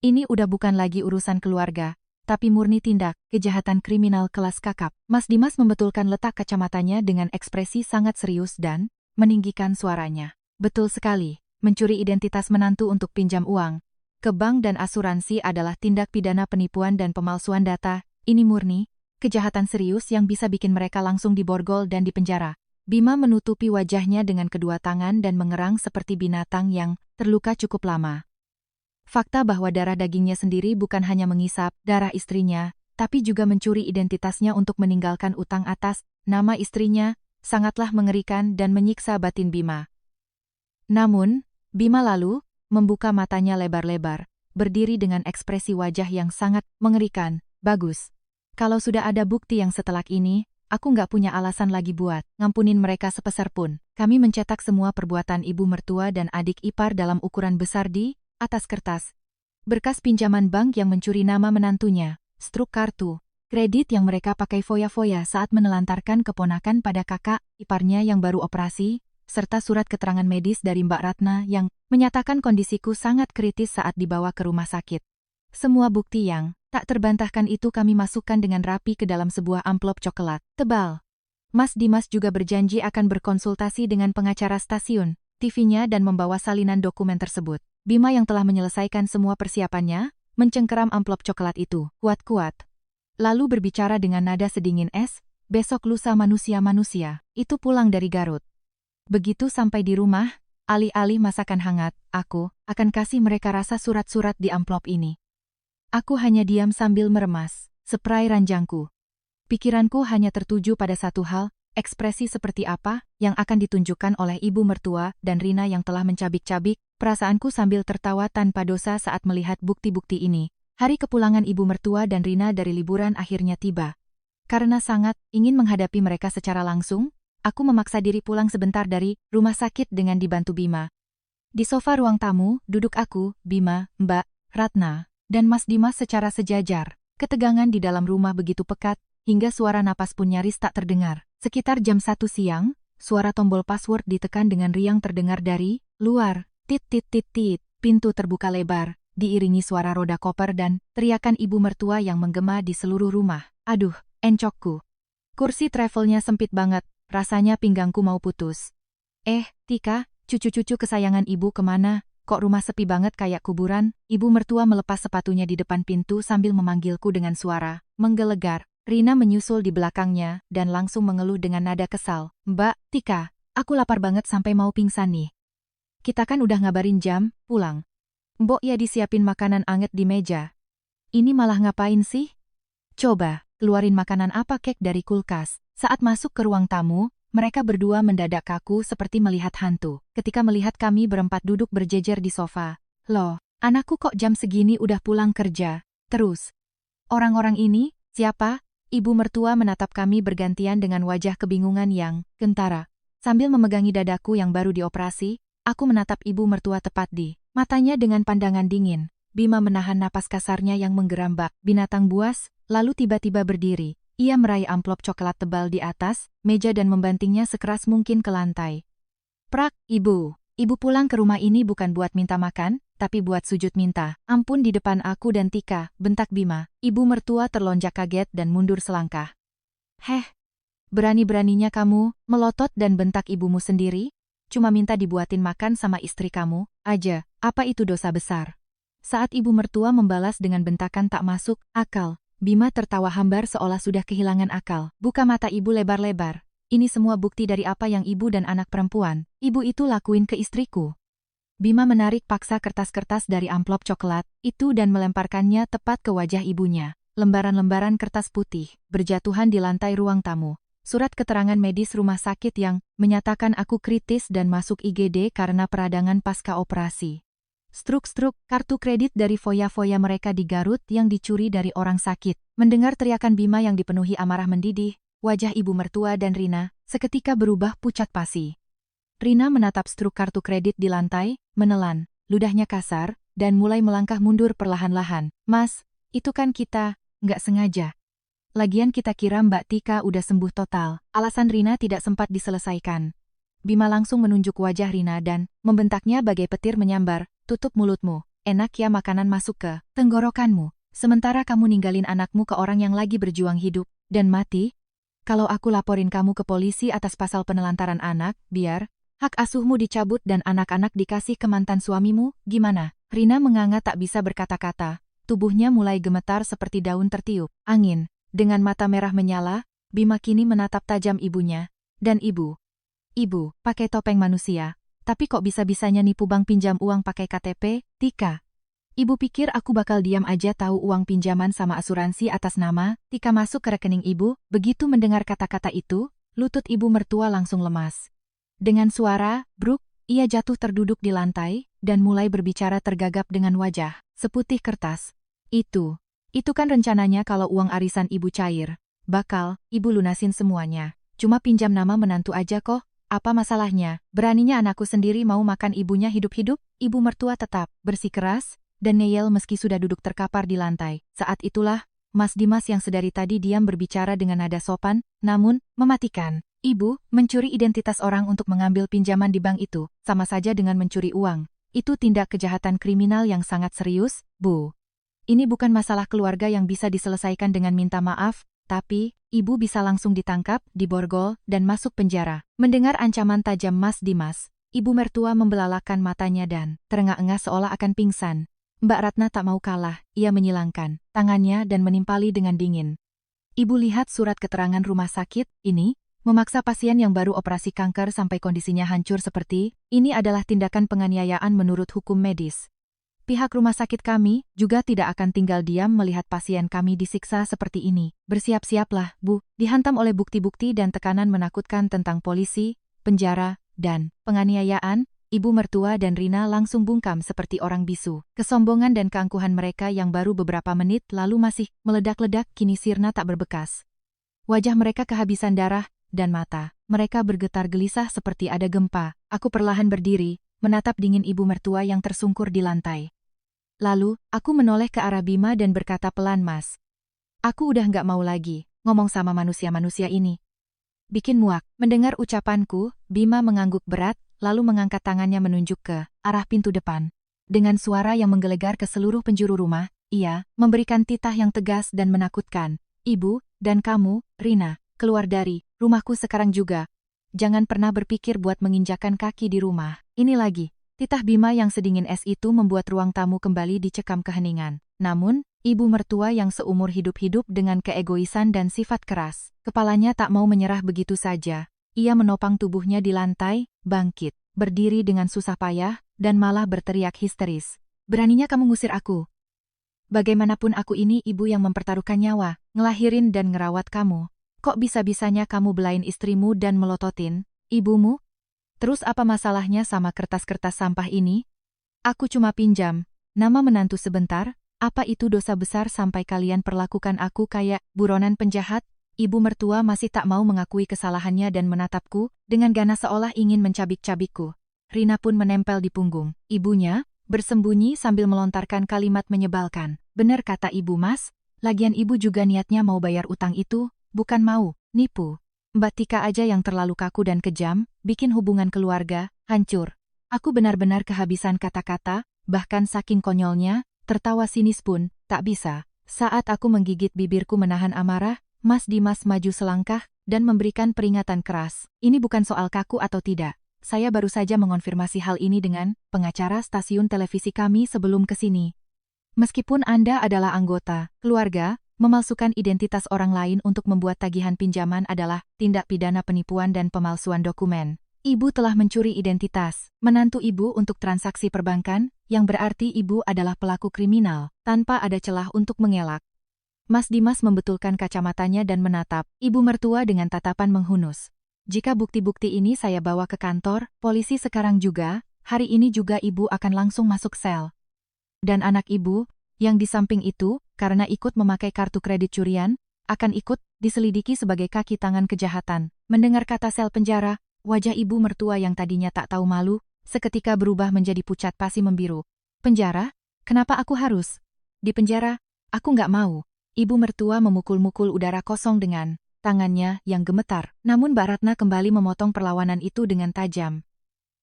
Ini udah bukan lagi urusan keluarga, tapi murni tindak kejahatan kriminal kelas kakap. Mas Dimas membetulkan letak kacamatanya dengan ekspresi sangat serius dan meninggikan suaranya. Betul sekali, mencuri identitas menantu untuk pinjam uang ke bank dan asuransi adalah tindak pidana penipuan dan pemalsuan data. Ini murni kejahatan serius yang bisa bikin mereka langsung diborgol dan dipenjara. Bima menutupi wajahnya dengan kedua tangan dan mengerang seperti binatang yang terluka cukup lama. Fakta bahwa darah dagingnya sendiri bukan hanya mengisap darah istrinya, tapi juga mencuri identitasnya untuk meninggalkan utang atas nama istrinya, sangatlah mengerikan dan menyiksa batin Bima. Namun, Bima lalu membuka matanya lebar-lebar, berdiri dengan ekspresi wajah yang sangat mengerikan. Bagus. Kalau sudah ada bukti yang setelak ini, aku nggak punya alasan lagi buat ngampunin mereka sepeser pun. Kami mencetak semua perbuatan ibu mertua dan adik ipar dalam ukuran besar di atas kertas. Berkas pinjaman bank yang mencuri nama menantunya, struk kartu kredit yang mereka pakai foya-foya saat menelantarkan keponakan pada kakak iparnya yang baru operasi, serta surat keterangan medis dari Mbak Ratna yang menyatakan kondisiku sangat kritis saat dibawa ke rumah sakit. Semua bukti yang tak terbantahkan itu kami masukkan dengan rapi ke dalam sebuah amplop coklat tebal. Mas Dimas juga berjanji akan berkonsultasi dengan pengacara stasiun TV-nya dan membawa salinan dokumen tersebut. Bima yang telah menyelesaikan semua persiapannya, mencengkeram amplop coklat itu kuat-kuat. Lalu berbicara dengan nada sedingin es, besok lusa manusia-manusia, itu pulang dari Garut. Begitu sampai di rumah, alih-alih masakan hangat, aku akan kasih mereka rasa surat-surat di amplop ini. Aku hanya diam sambil meremas, spray ranjangku. Pikiranku hanya tertuju pada satu hal, ekspresi seperti apa yang akan ditunjukkan oleh ibu mertua dan Rina yang telah mencabik-cabik perasaanku sambil tertawa tanpa dosa saat melihat bukti-bukti ini. Hari kepulangan ibu mertua dan Rina dari liburan akhirnya tiba. Karena sangat ingin menghadapi mereka secara langsung, aku memaksa diri pulang sebentar dari rumah sakit dengan dibantu Bima. Di sofa ruang tamu, duduk aku, Bima, Mbak Ratna, dan Mas Dimas secara sejajar. Ketegangan di dalam rumah begitu pekat, hingga suara napas pun nyaris tak terdengar. Sekitar jam 1 siang, suara tombol password ditekan dengan riang terdengar dari luar. Tit tit tit tit, pintu terbuka lebar, diiringi suara roda koper dan teriakan ibu mertua yang menggema di seluruh rumah. Aduh, encokku. Kursi travelnya sempit banget, rasanya pinggangku mau putus. Tika, cucu-cucu kesayangan ibu kemana? Kok rumah sepi banget kayak kuburan? Ibu mertua melepas sepatunya di depan pintu sambil memanggilku dengan suara menggelegar. Rina menyusul di belakangnya dan langsung mengeluh dengan nada kesal. Mbak Tika, aku lapar banget sampai mau pingsan nih. Kita kan udah ngabarin jam pulang. Mbok ya disiapin makanan anget di meja. Ini malah ngapain sih? Coba, keluarin makanan apa kek dari kulkas. Saat masuk ke ruang tamu, mereka berdua mendadak kaku seperti melihat hantu. Ketika melihat kami berempat duduk berjejer di sofa. Loh, anakku kok jam segini udah pulang kerja? Terus, orang-orang ini, siapa? Ibu mertua menatap kami bergantian dengan wajah kebingungan yang kentara. Sambil memegangi dadaku yang baru dioperasi, aku menatap ibu mertua tepat di matanya dengan pandangan dingin. Bima menahan napas kasarnya yang menggerambak binatang buas, lalu tiba-tiba berdiri. Ia meraih amplop coklat tebal di atas meja dan membantingnya sekeras mungkin ke lantai. Prak, ibu. Ibu pulang ke rumah ini bukan buat minta makan, tapi buat sujud minta ampun di depan aku dan Tika, bentak Bima. Ibu mertua terlonjak kaget dan mundur selangkah. Heh, berani-beraninya kamu melotot dan bentak ibumu sendiri? Cuma minta dibuatin makan sama istri kamu aja, apa itu dosa besar? Saat ibu mertua membalas dengan bentakan tak masuk akal, Bima tertawa hambar seolah sudah kehilangan akal. Buka mata ibu lebar-lebar. Ini semua bukti dari apa yang ibu dan anak perempuan ibu itu lakuin ke istriku. Bima menarik paksa kertas-kertas dari amplop coklat itu dan melemparkannya tepat ke wajah ibunya. Lembaran-lembaran kertas putih berjatuhan di lantai ruang tamu. Surat keterangan medis rumah sakit yang menyatakan aku kritis dan masuk IGD karena peradangan pasca operasi. Struk-struk kartu kredit dari foya-foya mereka di Garut yang dicuri dari orang sakit. Mendengar teriakan Bima yang dipenuhi amarah mendidih, wajah ibu mertua dan Rina seketika berubah pucat pasi. Rina menatap struk kartu kredit di lantai, menelan, ludahnya kasar, dan mulai melangkah mundur perlahan-lahan. Mas, itu kan kita nggak sengaja. Lagian kita kira Mbak Tika udah sembuh total. Alasan Rina tidak sempat diselesaikan. Bima langsung menunjuk wajah Rina dan membentaknya bagai petir menyambar. Tutup mulutmu, enak ya makanan masuk ke tenggorokanmu. Sementara kamu ninggalin anakmu ke orang yang lagi berjuang hidup dan mati. Kalau aku laporin kamu ke polisi atas pasal penelantaran anak, biar hak asuhmu dicabut dan anak-anak dikasih ke mantan suamimu, gimana? Rina menganga tak bisa berkata-kata. Tubuhnya mulai gemetar seperti daun tertiup angin. Dengan mata merah menyala, Bima kini menatap tajam ibunya. Dan ibu, pakai topeng manusia. Tapi kok bisa-bisanya nipu bank pinjam uang pakai KTP, Tika? Ibu pikir aku bakal diam aja tahu uang pinjaman sama asuransi atas nama Tika masuk ke rekening ibu? Begitu mendengar kata-kata itu, lutut ibu mertua langsung lemas. Dengan suara bruk, ia jatuh terduduk di lantai dan mulai berbicara tergagap dengan wajah seputih kertas. Itu kan rencananya kalau uang arisan ibu cair. bakal, ibu lunasin semuanya. Cuma pinjam nama menantu aja kok, apa masalahnya? Beraninya anakku sendiri mau makan ibunya hidup-hidup? Ibu mertua tetap bersikeras dan ngeyel meski sudah duduk terkapar di lantai. Saat itulah, Mas Dimas yang sedari tadi diam berbicara dengan nada sopan, namun mematikan. Ibu, mencuri identitas orang untuk mengambil pinjaman di bank itu, sama saja dengan mencuri uang. Itu tindak kejahatan kriminal yang sangat serius, Bu. Ini bukan masalah keluarga yang bisa diselesaikan dengan minta maaf, tapi, ibu bisa langsung ditangkap, diborgol, dan masuk penjara. Mendengar ancaman tajam Mas Dimas, ibu mertua membelalakan matanya dan terengah-engah seolah akan pingsan. Mbak Ratna tak mau kalah, ia menyilangkan tangannya dan menimpali dengan dingin. Ibu lihat surat keterangan rumah sakit, ini, memaksa pasien yang baru operasi kanker sampai kondisinya hancur seperti ini adalah tindakan penganiayaan menurut hukum medis. Pihak rumah sakit kami juga tidak akan tinggal diam melihat pasien kami disiksa seperti ini. Bersiap-siaplah, Bu, dihantam oleh bukti-bukti dan tekanan menakutkan tentang polisi, penjara, dan penganiayaan. Ibu mertua dan Rina langsung bungkam seperti orang bisu. Kesombongan dan keangkuhan mereka yang baru beberapa menit lalu masih meledak-ledak kini sirna tak berbekas. Wajah mereka kehabisan darah, dan mata mereka bergetar gelisah seperti ada gempa. Aku perlahan berdiri, menatap dingin ibu mertua yang tersungkur di lantai. Lalu, aku menoleh ke arah Bima dan berkata pelan, Mas. Aku udah nggak mau lagi ngomong sama manusia-manusia ini. Bikin muak. Mendengar ucapanku, Bima mengangguk berat, lalu mengangkat tangannya menunjuk ke arah pintu depan. Dengan suara yang menggelegar ke seluruh penjuru rumah, ia memberikan titah yang tegas dan menakutkan. Ibu, dan kamu, Rina, keluar dari rumahku sekarang juga. Jangan pernah berpikir buat menginjakan kaki di rumah ini lagi. Titah Bima yang sedingin es itu membuat ruang tamu kembali dicekam keheningan. Namun, ibu mertua yang seumur hidup-hidup dengan keegoisan dan sifat keras, kepalanya tak mau menyerah begitu saja. Ia menopang tubuhnya di lantai, bangkit, berdiri dengan susah payah, dan malah berteriak histeris. Beraninya kamu ngusir aku? Bagaimanapun aku ini ibu yang mempertaruhkan nyawa, ngelahirin dan ngerawat kamu. Kok bisa-bisanya kamu belain istrimu dan melototin ibumu? Terus apa masalahnya sama kertas-kertas sampah ini? Aku cuma pinjam nama menantu sebentar, apa itu dosa besar sampai kalian perlakukan aku kayak buronan penjahat? Ibu mertua masih tak mau mengakui kesalahannya dan menatapku dengan ganas seolah ingin mencabik-cabikku. Rina pun menempel di punggung ibunya, bersembunyi sambil melontarkan kalimat menyebalkan. Bener kata ibu, Mas, lagian ibu juga niatnya mau bayar utang itu, bukan mau nipu. Mbak Tika aja yang terlalu kaku dan kejam, bikin hubungan keluarga hancur. Aku benar-benar kehabisan kata-kata, bahkan saking konyolnya, tertawa sinis pun tak bisa. Saat aku menggigit bibirku menahan amarah, Mas Dimas maju selangkah dan memberikan peringatan keras. Ini bukan soal kaku atau tidak. Saya baru saja mengonfirmasi hal ini dengan pengacara stasiun televisi kami sebelum kesini. Meskipun Anda adalah anggota keluarga, memalsukan identitas orang lain untuk membuat tagihan pinjaman adalah tindak pidana penipuan dan pemalsuan dokumen. Ibu telah mencuri identitas menantu ibu untuk transaksi perbankan, yang berarti ibu adalah pelaku kriminal, tanpa ada celah untuk mengelak. Mas Dimas membetulkan kacamatanya dan menatap ibu mertua dengan tatapan menghunus. Jika bukti-bukti ini saya bawa ke kantor polisi sekarang juga, hari ini juga ibu akan langsung masuk sel. Dan anak ibu, yang di samping itu, karena ikut memakai kartu kredit curian, akan ikut diselidiki sebagai kaki tangan kejahatan. Mendengar kata sel penjara, wajah ibu mertua yang tadinya tak tahu malu, seketika berubah menjadi pucat pasi membiru. Penjara? Kenapa aku harus di penjara? Aku nggak mau. Ibu mertua memukul-mukul udara kosong dengan tangannya yang gemetar. Namun Mbak Ratna kembali memotong perlawanan itu dengan tajam.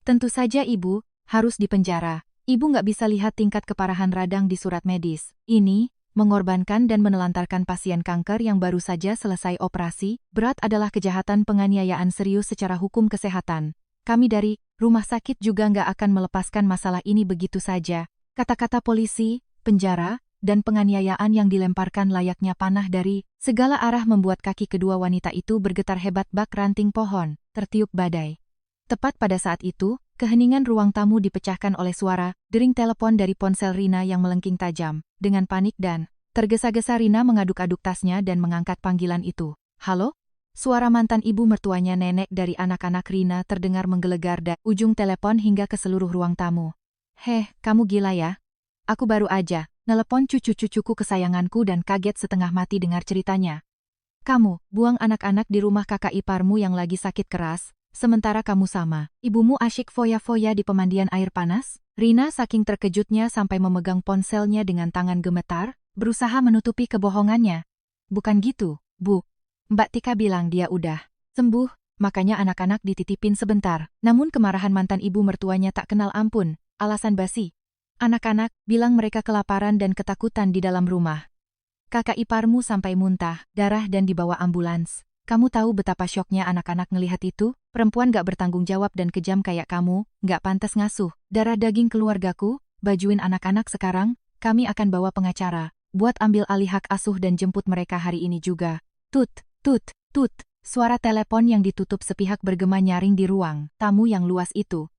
Tentu saja ibu harus di penjara. Ibu nggak bisa lihat tingkat keparahan radang di surat medis. Ini mengorbankan dan menelantarkan pasien kanker yang baru saja selesai operasi, berat adalah kejahatan penganiayaan serius secara hukum kesehatan. Kami dari rumah sakit juga nggak akan melepaskan masalah ini begitu saja. Kata-kata polisi, penjara, dan penganiayaan yang dilemparkan layaknya panah dari segala arah membuat kaki kedua wanita itu bergetar hebat bak ranting pohon, tertiup badai. Tepat pada saat itu, keheningan ruang tamu dipecahkan oleh suara dering telepon dari ponsel Rina yang melengking tajam. Dengan panik dan tergesa-gesa Rina mengaduk-aduk tasnya dan mengangkat panggilan itu. Halo? Suara mantan ibu mertuanya nenek dari anak-anak Rina terdengar menggelegar dari ujung telepon hingga ke seluruh ruang tamu. Heh, kamu gila ya? Aku baru aja nelepon cucu-cucuku kesayanganku dan kaget setengah mati dengar ceritanya. Kamu, buang anak-anak di rumah kakak iparmu yang lagi sakit keras, sementara kamu sama ibumu asyik foya-foya di pemandian air panas? Rina saking terkejutnya sampai memegang ponselnya dengan tangan gemetar, berusaha menutupi kebohongannya. Bukan gitu, Bu. Mbak Tika bilang dia udah sembuh, makanya anak-anak dititipin sebentar. Namun kemarahan mantan ibu mertuanya tak kenal ampun, alasan basi. Anak-anak bilang mereka kelaparan dan ketakutan di dalam rumah. Kakak iparmu sampai muntah, darah dan dibawa ambulans. Kamu tahu betapa syoknya anak-anak ngelihat itu? Perempuan gak bertanggung jawab dan kejam kayak kamu, gak pantas ngasuh darah daging keluargaku, bajuin anak-anak sekarang, kami akan bawa pengacara, buat ambil alih hak asuh dan jemput mereka hari ini juga. Tut, tut, tut, suara telepon yang ditutup sepihak bergema nyaring di ruang tamu yang luas itu.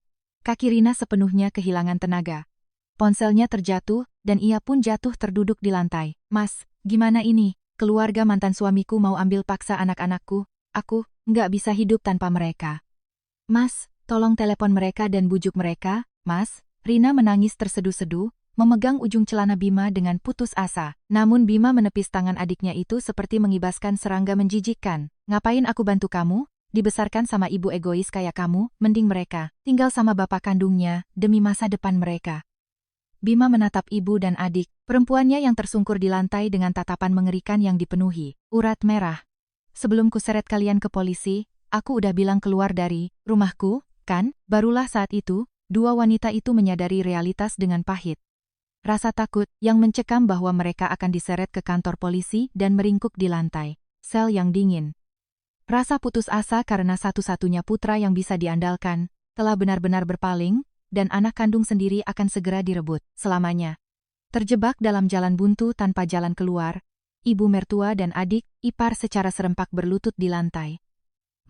Kaki Rina sepenuhnya kehilangan tenaga. Ponselnya terjatuh, dan ia pun jatuh terduduk di lantai. Mas, gimana ini? Keluarga mantan suamiku mau ambil paksa anak-anakku. Aku nggak bisa hidup tanpa mereka. Mas, tolong telepon mereka dan bujuk mereka, Mas. Rina menangis terseduh-seduh, memegang ujung celana Bima dengan putus asa. Namun Bima menepis tangan adiknya itu seperti mengibaskan serangga menjijikkan. Ngapain aku bantu kamu? Dibesarkan sama ibu egois kayak kamu, mending mereka tinggal sama bapak kandungnya, demi masa depan mereka. Bima menatap ibu dan adik, perempuannya yang tersungkur di lantai dengan tatapan mengerikan yang dipenuhi urat merah. Sebelum kuseret kalian ke polisi, aku udah bilang keluar dari rumahku, kan? Barulah saat itu, dua wanita itu menyadari realitas dengan pahit. Rasa takut yang mencekam bahwa mereka akan diseret ke kantor polisi dan meringkuk di lantai sel yang dingin. Rasa putus asa karena satu-satunya putra yang bisa diandalkan telah benar-benar berpaling, dan anak kandung sendiri akan segera direbut selamanya. Terjebak dalam jalan buntu tanpa jalan keluar, ibu mertua dan adik ipar secara serempak berlutut di lantai.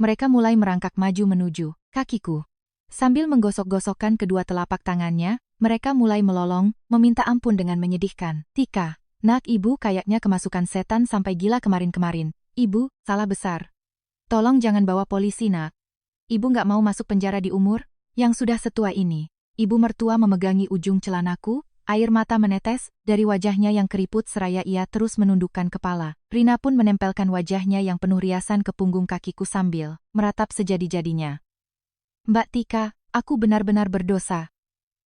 Mereka mulai merangkak maju menuju kakiku. Sambil menggosok-gosokkan kedua telapak tangannya, mereka mulai melolong, meminta ampun dengan menyedihkan. Tika, nak, ibu kayaknya kemasukan setan sampai gila kemarin-kemarin. Ibu, salah besar. Tolong jangan bawa polisi, nak. Ibu nggak mau masuk penjara di umur yang sudah setua ini. Ibu mertua memegangi ujung celanaku, air mata menetes dari wajahnya yang keriput seraya ia terus menundukkan kepala. Rina pun menempelkan wajahnya yang penuh riasan ke punggung kakiku sambil meratap sejadi-jadinya. Mbak Tika, aku benar-benar berdosa.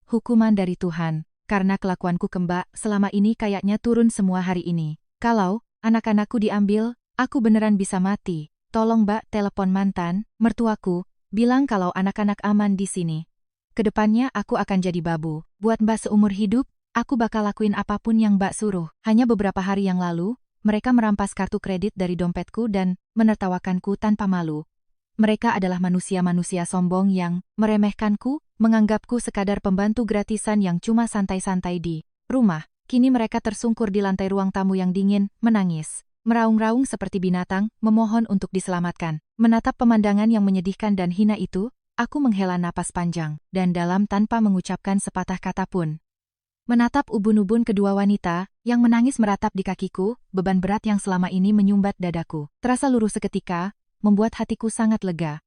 Hukuman dari Tuhan, karena kelakuanku ke Mbak selama ini kayaknya turun semua hari ini. Kalau anak-anakku diambil, aku beneran bisa mati. Tolong Mbak telepon mantan mertuaku, bilang kalau anak-anak aman di sini. Kedepannya aku akan jadi babu. Buat Mbak seumur hidup, aku bakal lakuin apapun yang Mbak suruh. Hanya beberapa hari yang lalu, mereka merampas kartu kredit dari dompetku dan menertawakanku tanpa malu. Mereka adalah manusia-manusia sombong yang meremehkanku, menganggapku sekadar pembantu gratisan yang cuma santai-santai di rumah. Kini mereka tersungkur di lantai ruang tamu yang dingin, menangis. Meraung-raung seperti binatang, memohon untuk diselamatkan. Menatap pemandangan yang menyedihkan dan hina itu, aku menghela napas panjang dan dalam tanpa mengucapkan sepatah kata pun. Menatap ubun-ubun kedua wanita yang menangis meratap di kakiku, beban berat yang selama ini menyumbat dadaku terasa luruh seketika, membuat hatiku sangat lega.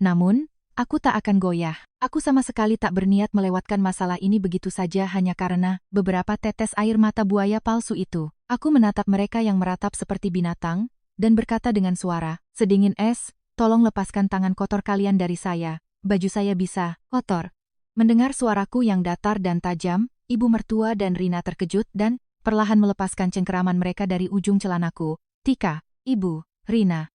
Namun, aku tak akan goyah. Aku sama sekali tak berniat melewatkan masalah ini begitu saja hanya karena beberapa tetes air mata buaya palsu itu. Aku menatap mereka yang meratap seperti binatang dan berkata dengan suara sedingin es, tolong lepaskan tangan kotor kalian dari saya. Baju saya bisa kotor. Mendengar suaraku yang datar dan tajam, ibu mertua dan Rina terkejut dan perlahan melepaskan cengkeraman mereka dari ujung celanaku. Tika, ibu, Rina.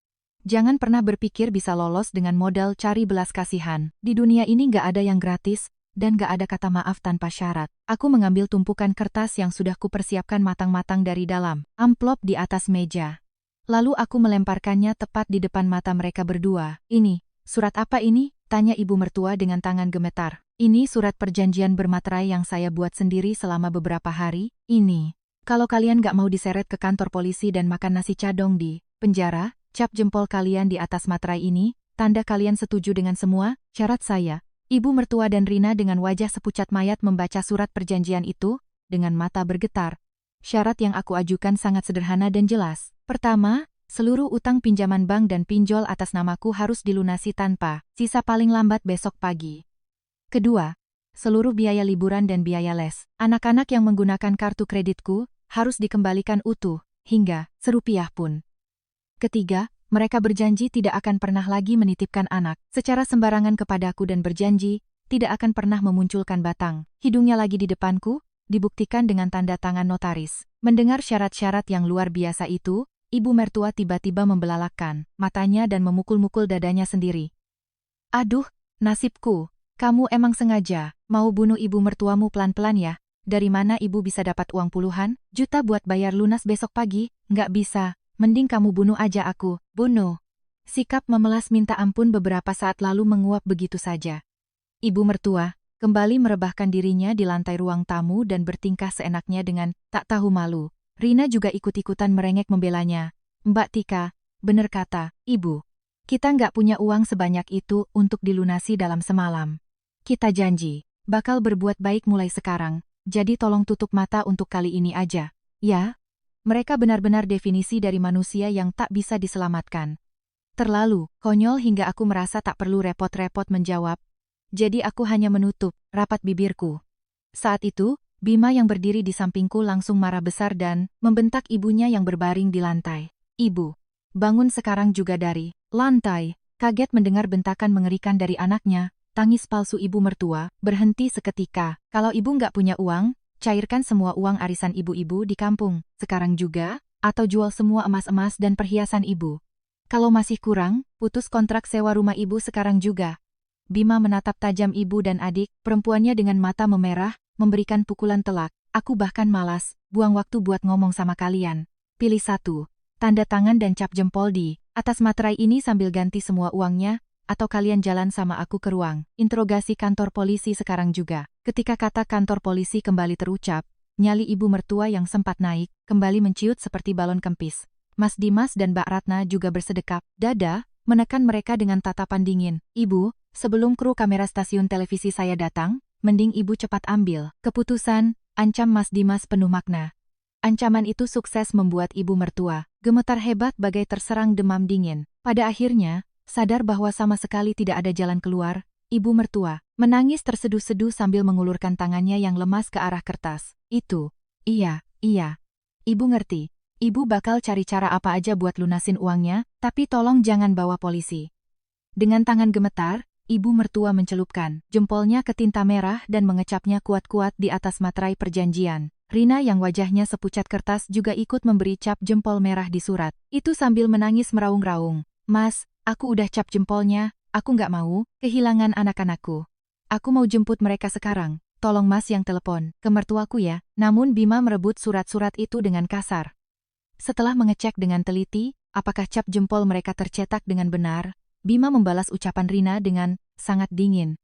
Jangan pernah berpikir bisa lolos dengan modal cari belas kasihan. Di dunia ini nggak ada yang gratis, dan nggak ada kata maaf tanpa syarat. Aku mengambil tumpukan kertas yang sudah kupersiapkan matang-matang dari dalam amplop di atas meja. Lalu aku melemparkannya tepat di depan mata mereka berdua. Ini, surat apa ini? Tanya ibu mertua dengan tangan gemetar. Ini surat perjanjian bermaterai yang saya buat sendiri selama beberapa hari. Ini, kalau kalian gak mau diseret ke kantor polisi dan makan nasi cadong di penjara, cap jempol kalian di atas materai ini, tanda kalian setuju dengan semua syarat saya. Ibu mertua dan Rina dengan wajah sepucat mayat membaca surat perjanjian itu, dengan mata bergetar. Syarat yang aku ajukan sangat sederhana dan jelas. Pertama, seluruh utang pinjaman bank dan pinjol atas namaku harus dilunasi tanpa sisa paling lambat besok pagi. Kedua, seluruh biaya liburan dan biaya les anak-anak yang menggunakan kartu kreditku harus dikembalikan utuh, hingga serupiah pun. Ketiga, mereka berjanji tidak akan pernah lagi menitipkan anak secara sembarangan kepadaku dan berjanji tidak akan pernah memunculkan batang hidungnya lagi di depanku, dibuktikan dengan tanda tangan notaris. Mendengar syarat-syarat yang luar biasa itu, ibu mertua tiba-tiba membelalakkan matanya dan memukul-mukul dadanya sendiri. Aduh, nasibku, kamu emang sengaja mau bunuh ibu mertuamu pelan-pelan ya? Dari mana ibu bisa dapat uang puluhan juta buat bayar lunas besok pagi? Nggak bisa, mending kamu bunuh aja aku, bunuh. Sikap memelas minta ampun beberapa saat lalu menguap begitu saja. Ibu mertua kembali merebahkan dirinya di lantai ruang tamu dan bertingkah seenaknya dengan tak tahu malu. Rina juga ikut-ikutan merengek membelanya. Mbak Tika, bener kata, Ibu. Kita nggak punya uang sebanyak itu untuk dilunasi dalam semalam. Kita janji, bakal berbuat baik mulai sekarang, jadi tolong tutup mata untuk kali ini aja. Ya? Mereka benar-benar definisi dari manusia yang tak bisa diselamatkan. Terlalu konyol hingga aku merasa tak perlu repot-repot menjawab. Jadi aku hanya menutup rapat bibirku. Saat itu, Bima yang berdiri di sampingku langsung marah besar dan membentak ibunya yang berbaring di lantai. Ibu, bangun sekarang juga dari lantai. Kaget mendengar bentakan mengerikan dari anaknya, tangis palsu ibu mertua berhenti seketika. Kalau ibu nggak punya uang, cairkan semua uang arisan ibu-ibu di kampung, sekarang juga, atau jual semua emas-emas dan perhiasan ibu. Kalau masih kurang, putus kontrak sewa rumah ibu sekarang juga. Bima menatap tajam ibu dan adik, perempuannya dengan mata memerah, memberikan pukulan telak. Aku bahkan malas, buang waktu buat ngomong sama kalian. Pilih satu, tanda tangan dan cap jempol di atas materai ini sambil ganti semua uangnya, atau kalian jalan sama aku ke ruang interogasi kantor polisi sekarang juga. Ketika kata kantor polisi kembali terucap, nyali ibu mertua yang sempat naik, kembali menciut seperti balon kempis. Mas Dimas dan Mbak Ratna juga bersedekap dada, menekan mereka dengan tatapan dingin. Ibu, sebelum kru kamera stasiun televisi saya datang, mending ibu cepat ambil keputusan, ancam Mas Dimas penuh makna. Ancaman itu sukses membuat ibu mertua gemetar hebat bagai terserang demam dingin. Pada akhirnya, sadar bahwa sama sekali tidak ada jalan keluar, ibu mertua menangis terseduh-seduh sambil mengulurkan tangannya yang lemas ke arah kertas. Itu, iya, ibu ngerti. Ibu bakal cari cara apa aja buat lunasin uangnya, tapi tolong jangan bawa polisi. Dengan tangan gemetar, ibu mertua mencelupkan jempolnya ke tinta merah dan mengecapnya kuat-kuat di atas materai perjanjian. Rina yang wajahnya sepucat kertas juga ikut memberi cap jempol merah di surat. Itu sambil menangis meraung-raung. Mas, aku udah cap jempolnya, aku nggak mau kehilangan anak-anakku. Aku mau jemput mereka sekarang. Tolong mas yang telepon ke mertuaku ya. Namun Bima merebut surat-surat itu dengan kasar. Setelah mengecek dengan teliti, apakah cap jempol mereka tercetak dengan benar, Bima membalas ucapan Rina dengan sangat dingin.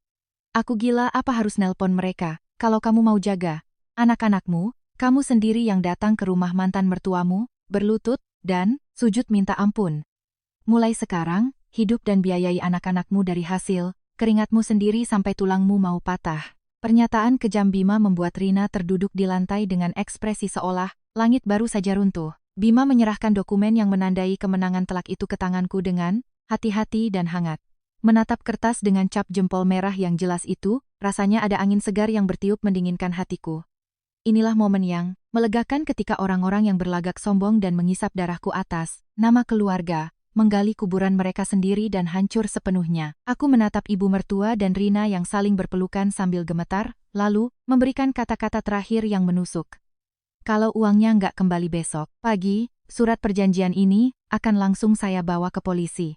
Aku gila apa harus nelpon mereka, kalau kamu mau jaga anak-anakmu, kamu sendiri yang datang ke rumah mantan mertuamu, berlutut, dan sujud minta ampun. Mulai sekarang, hidup dan biayai anak-anakmu dari hasil keringatmu sendiri sampai tulangmu mau patah. Pernyataan kejam Bima membuat Rina terduduk di lantai dengan ekspresi seolah langit baru saja runtuh. Bima menyerahkan dokumen yang menandai kemenangan telak itu ke tanganku dengan hati-hati dan hangat. Menatap kertas dengan cap jempol merah yang jelas itu, rasanya ada angin segar yang bertiup mendinginkan hatiku. Inilah momen yang melegakan ketika orang-orang yang berlagak sombong dan mengisap darahku atas nama keluarga, menggali kuburan mereka sendiri dan hancur sepenuhnya. Aku menatap ibu mertua dan Rina yang saling berpelukan sambil gemetar, lalu memberikan kata-kata terakhir yang menusuk. Kalau uangnya nggak kembali besok pagi, surat perjanjian ini akan langsung saya bawa ke polisi.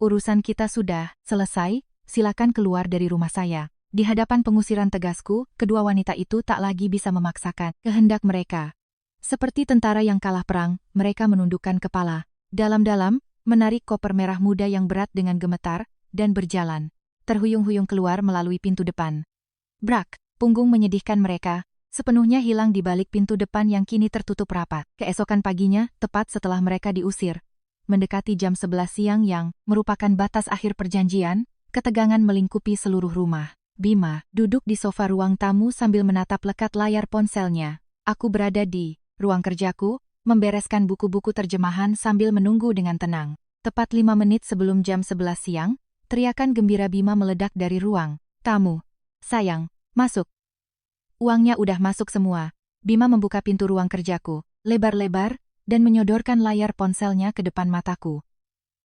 Urusan kita sudah selesai, silakan keluar dari rumah saya. Di hadapan pengusiran tegasku, kedua wanita itu tak lagi bisa memaksakan kehendak mereka. Seperti tentara yang kalah perang, mereka menundukkan kepala. Dalam-dalam, menarik koper merah muda yang berat dengan gemetar, dan berjalan. Terhuyung-huyung keluar melalui pintu depan. Brak, punggung menyedihkan mereka, sepenuhnya hilang di balik pintu depan yang kini tertutup rapat. Keesokan paginya, tepat setelah mereka diusir, mendekati jam 11 siang yang merupakan batas akhir perjanjian, ketegangan melingkupi seluruh rumah. Bima duduk di sofa ruang tamu sambil menatap lekat layar ponselnya. Aku berada di ruang kerjaku, membereskan buku-buku terjemahan sambil menunggu dengan tenang. Tepat 5 menit sebelum jam 11 siang, teriakan gembira Bima meledak dari ruang tamu. Sayang, masuk. Uangnya udah masuk semua. Bima membuka pintu ruang kerjaku. Lebar-lebar, dan menyodorkan layar ponselnya ke depan mataku.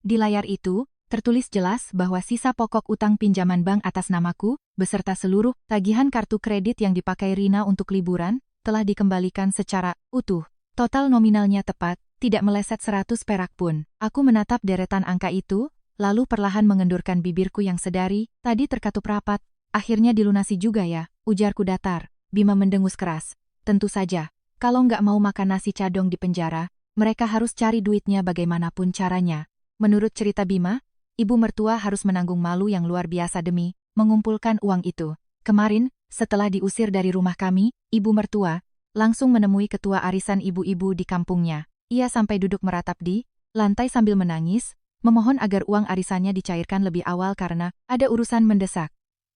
Di layar itu, tertulis jelas bahwa sisa pokok utang pinjaman bank atas namaku, beserta seluruh tagihan kartu kredit yang dipakai Rina untuk liburan, telah dikembalikan secara utuh. Total nominalnya tepat, tidak meleset 100 perak pun. Aku menatap deretan angka itu, lalu perlahan mengendurkan bibirku yang sedari, tadi terkatup rapat. Akhirnya dilunasi juga ya, ujarku datar. Bima mendengus keras. Tentu saja, kalau nggak mau makan nasi cadong di penjara, mereka harus cari duitnya bagaimanapun caranya. Menurut cerita Bima, ibu mertua harus menanggung malu yang luar biasa demi mengumpulkan uang itu. Kemarin, setelah diusir dari rumah kami, ibu mertua langsung menemui ketua arisan ibu-ibu di kampungnya. Ia sampai duduk meratap di lantai sambil menangis, memohon agar uang arisannya dicairkan lebih awal karena ada urusan mendesak.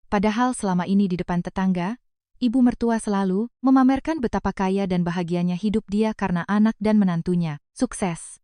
Padahal selama ini di depan tetangga, ibu mertua selalu memamerkan betapa kaya dan bahagianya hidup dia karena anak dan menantunya sukses.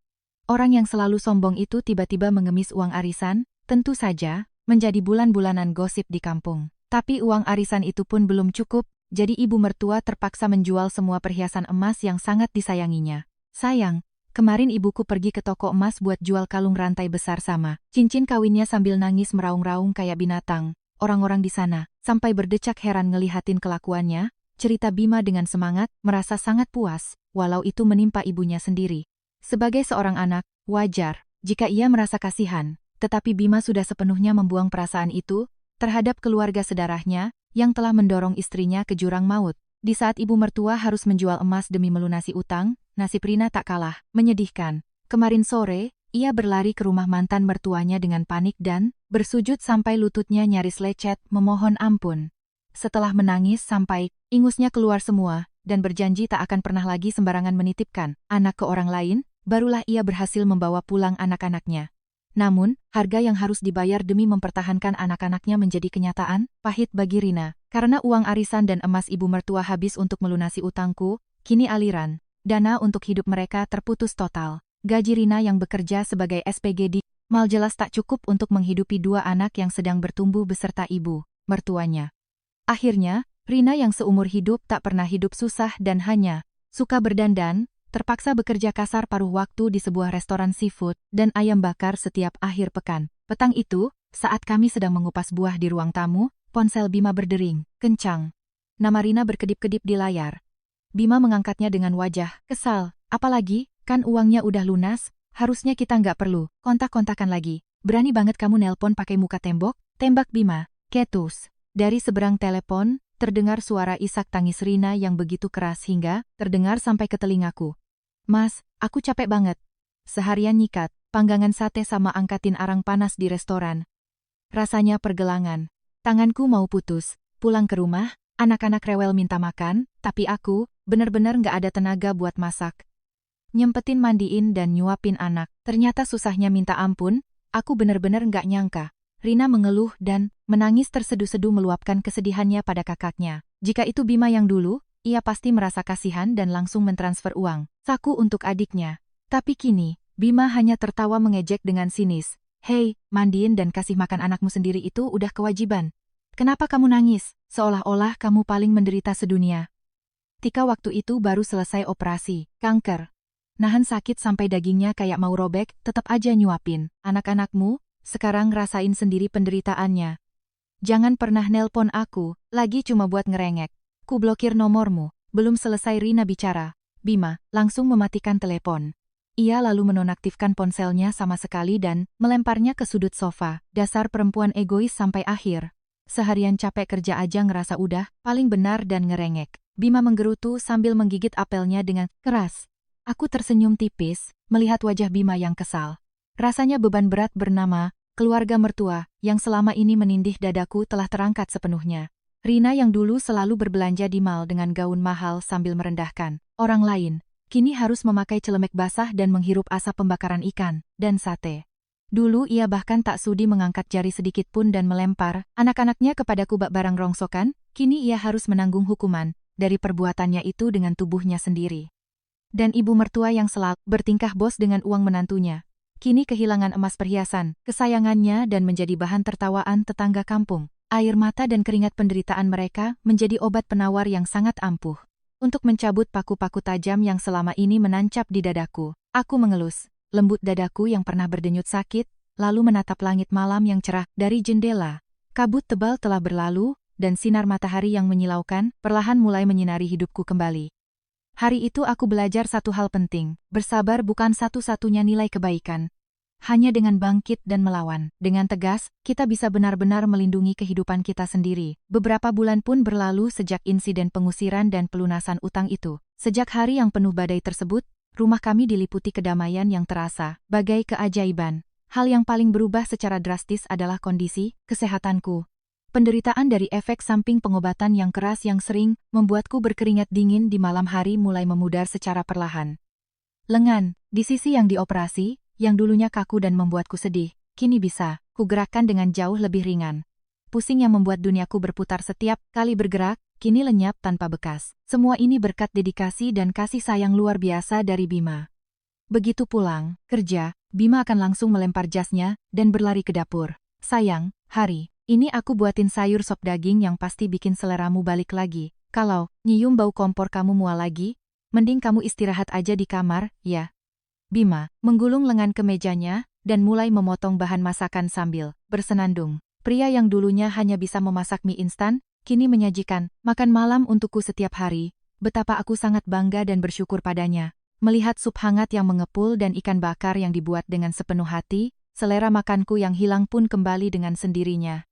Orang yang selalu sombong itu tiba-tiba mengemis uang arisan, tentu saja, menjadi bulan-bulanan gosip di kampung. Tapi uang arisan itu pun belum cukup, jadi ibu mertua terpaksa menjual semua perhiasan emas yang sangat disayanginya. Sayang, kemarin ibuku pergi ke toko emas buat jual kalung rantai besar sama cincin kawinnya sambil nangis meraung-raung kayak binatang. Orang-orang di sana, sampai berdecak heran ngelihatin kelakuannya, cerita Bima dengan semangat, merasa sangat puas, walau itu menimpa ibunya sendiri. Sebagai seorang anak, wajar jika ia merasa kasihan, tetapi Bima sudah sepenuhnya membuang perasaan itu terhadap keluarga sedarahnya yang telah mendorong istrinya ke jurang maut. Di saat ibu mertua harus menjual emas demi melunasi utang, nasib Rina tak kalah menyedihkan. Kemarin sore, ia berlari ke rumah mantan mertuanya dengan panik dan bersujud sampai lututnya nyaris lecet memohon ampun. Setelah menangis sampai ingusnya keluar semua dan berjanji tak akan pernah lagi sembarangan menitipkan anak ke orang lain, barulah ia berhasil membawa pulang anak-anaknya. Namun, harga yang harus dibayar demi mempertahankan anak-anaknya menjadi kenyataan pahit bagi Rina. Karena uang arisan dan emas ibu mertua habis untuk melunasi utangku, kini aliran dana untuk hidup mereka terputus total. Gaji Rina yang bekerja sebagai SPG di mal jelas tak cukup untuk menghidupi dua anak yang sedang bertumbuh beserta ibu mertuanya. Akhirnya, Rina yang seumur hidup tak pernah hidup susah dan hanya suka berdandan, terpaksa bekerja kasar paruh waktu di sebuah restoran seafood dan ayam bakar setiap akhir pekan. Petang itu, saat kami sedang mengupas buah di ruang tamu, ponsel Bima berdering kencang. Nama Rina berkedip-kedip di layar. Bima mengangkatnya dengan wajah kesal. Apalagi, kan uangnya udah lunas, harusnya kita nggak perlu kontak-kontakan lagi. Berani banget kamu nelpon pakai muka tembok? Tembak Bima. Ketus. Dari seberang telepon, terdengar suara isak tangis Rina yang begitu keras hingga terdengar sampai ke telingaku. Mas, aku capek banget. Seharian nyikat, panggangan sate sama angkatin arang panas di restoran. Rasanya pergelangan. Tanganku mau putus. Pulang ke rumah, anak-anak rewel minta makan, tapi aku bener-bener nggak ada tenaga buat masak. Nyempetin mandiin dan nyuapin anak. Ternyata susahnya minta ampun, aku bener-bener nggak nyangka. Rina mengeluh dan menangis terseduh-seduh meluapkan kesedihannya pada kakaknya. Jika itu Bima yang dulu, ia pasti merasa kasihan dan langsung mentransfer uang saku untuk adiknya. Tapi kini, Bima hanya tertawa mengejek dengan sinis. Hei, mandiin dan kasih makan anakmu sendiri itu udah kewajiban. Kenapa kamu nangis? Seolah-olah kamu paling menderita sedunia. Tika waktu itu baru selesai operasi kanker. Nahan sakit sampai dagingnya kayak mau robek, tetap aja nyuapin. Anak-anakmu, sekarang rasain sendiri penderitaannya. Jangan pernah nelpon aku, lagi cuma buat ngerengek. Ku blokir nomormu. Belum selesai Rina bicara, Bima langsung mematikan telepon. Ia lalu menonaktifkan ponselnya sama sekali dan melemparnya ke sudut sofa. Dasar perempuan egois sampai akhir. Seharian capek kerja aja ngerasa udah paling benar dan ngerengek. Bima menggerutu sambil menggigit apelnya dengan keras. Aku tersenyum tipis melihat wajah Bima yang kesal. Rasanya beban berat bernama keluarga mertua yang selama ini menindih dadaku telah terangkat sepenuhnya. Rina yang dulu selalu berbelanja di mal dengan gaun mahal sambil merendahkan orang lain, kini harus memakai celemek basah dan menghirup asap pembakaran ikan dan sate. Dulu ia bahkan tak sudi mengangkat jari sedikit pun dan melempar anak-anaknya kepadaku bak barang rongsokan, kini ia harus menanggung hukuman dari perbuatannya itu dengan tubuhnya sendiri. Dan ibu mertua yang selalu bertingkah bos dengan uang menantunya, kini kehilangan emas perhiasan kesayangannya dan menjadi bahan tertawaan tetangga kampung. Air mata dan keringat penderitaan mereka menjadi obat penawar yang sangat ampuh. untuk mencabut paku-paku tajam yang selama ini menancap di dadaku. Aku mengelus lembut dadaku yang pernah berdenyut sakit, lalu menatap langit malam yang cerah dari jendela. Kabut tebal telah berlalu, dan sinar matahari yang menyilaukan perlahan mulai menyinari hidupku kembali. Hari itu aku belajar satu hal penting, bersabar bukan satu-satunya nilai kebaikan. Hanya dengan bangkit dan melawan, dengan tegas, kita bisa benar-benar melindungi kehidupan kita sendiri. Beberapa bulan pun berlalu sejak insiden pengusiran dan pelunasan utang itu. Sejak hari yang penuh badai tersebut, rumah kami diliputi kedamaian yang terasa, bagai keajaiban. Hal yang paling berubah secara drastis adalah kondisi kesehatanku. Penderitaan dari efek samping pengobatan yang keras yang sering membuatku berkeringat dingin di malam hari mulai memudar secara perlahan. Lengan, di sisi yang dioperasi, yang dulunya kaku dan membuatku sedih, kini bisa kugerakkan dengan jauh lebih ringan. Pusing yang membuat duniaku berputar setiap kali bergerak, kini lenyap tanpa bekas. Semua ini berkat dedikasi dan kasih sayang luar biasa dari Bima. Begitu pulang kerja, Bima akan langsung melempar jasnya dan berlari ke dapur. Sayang, hari ini aku buatin sayur sop daging yang pasti bikin seleramu balik lagi. Kalau nyium bau kompor kamu mual lagi, mending kamu istirahat aja di kamar, ya. Bima menggulung lengan ke mejanya dan mulai memotong bahan masakan sambil bersenandung. Pria yang dulunya hanya bisa memasak mie instan, kini menyajikan makan malam untukku setiap hari. Betapa aku sangat bangga dan bersyukur padanya. Melihat sup hangat yang mengepul dan ikan bakar yang dibuat dengan sepenuh hati, selera makanku yang hilang pun kembali dengan sendirinya.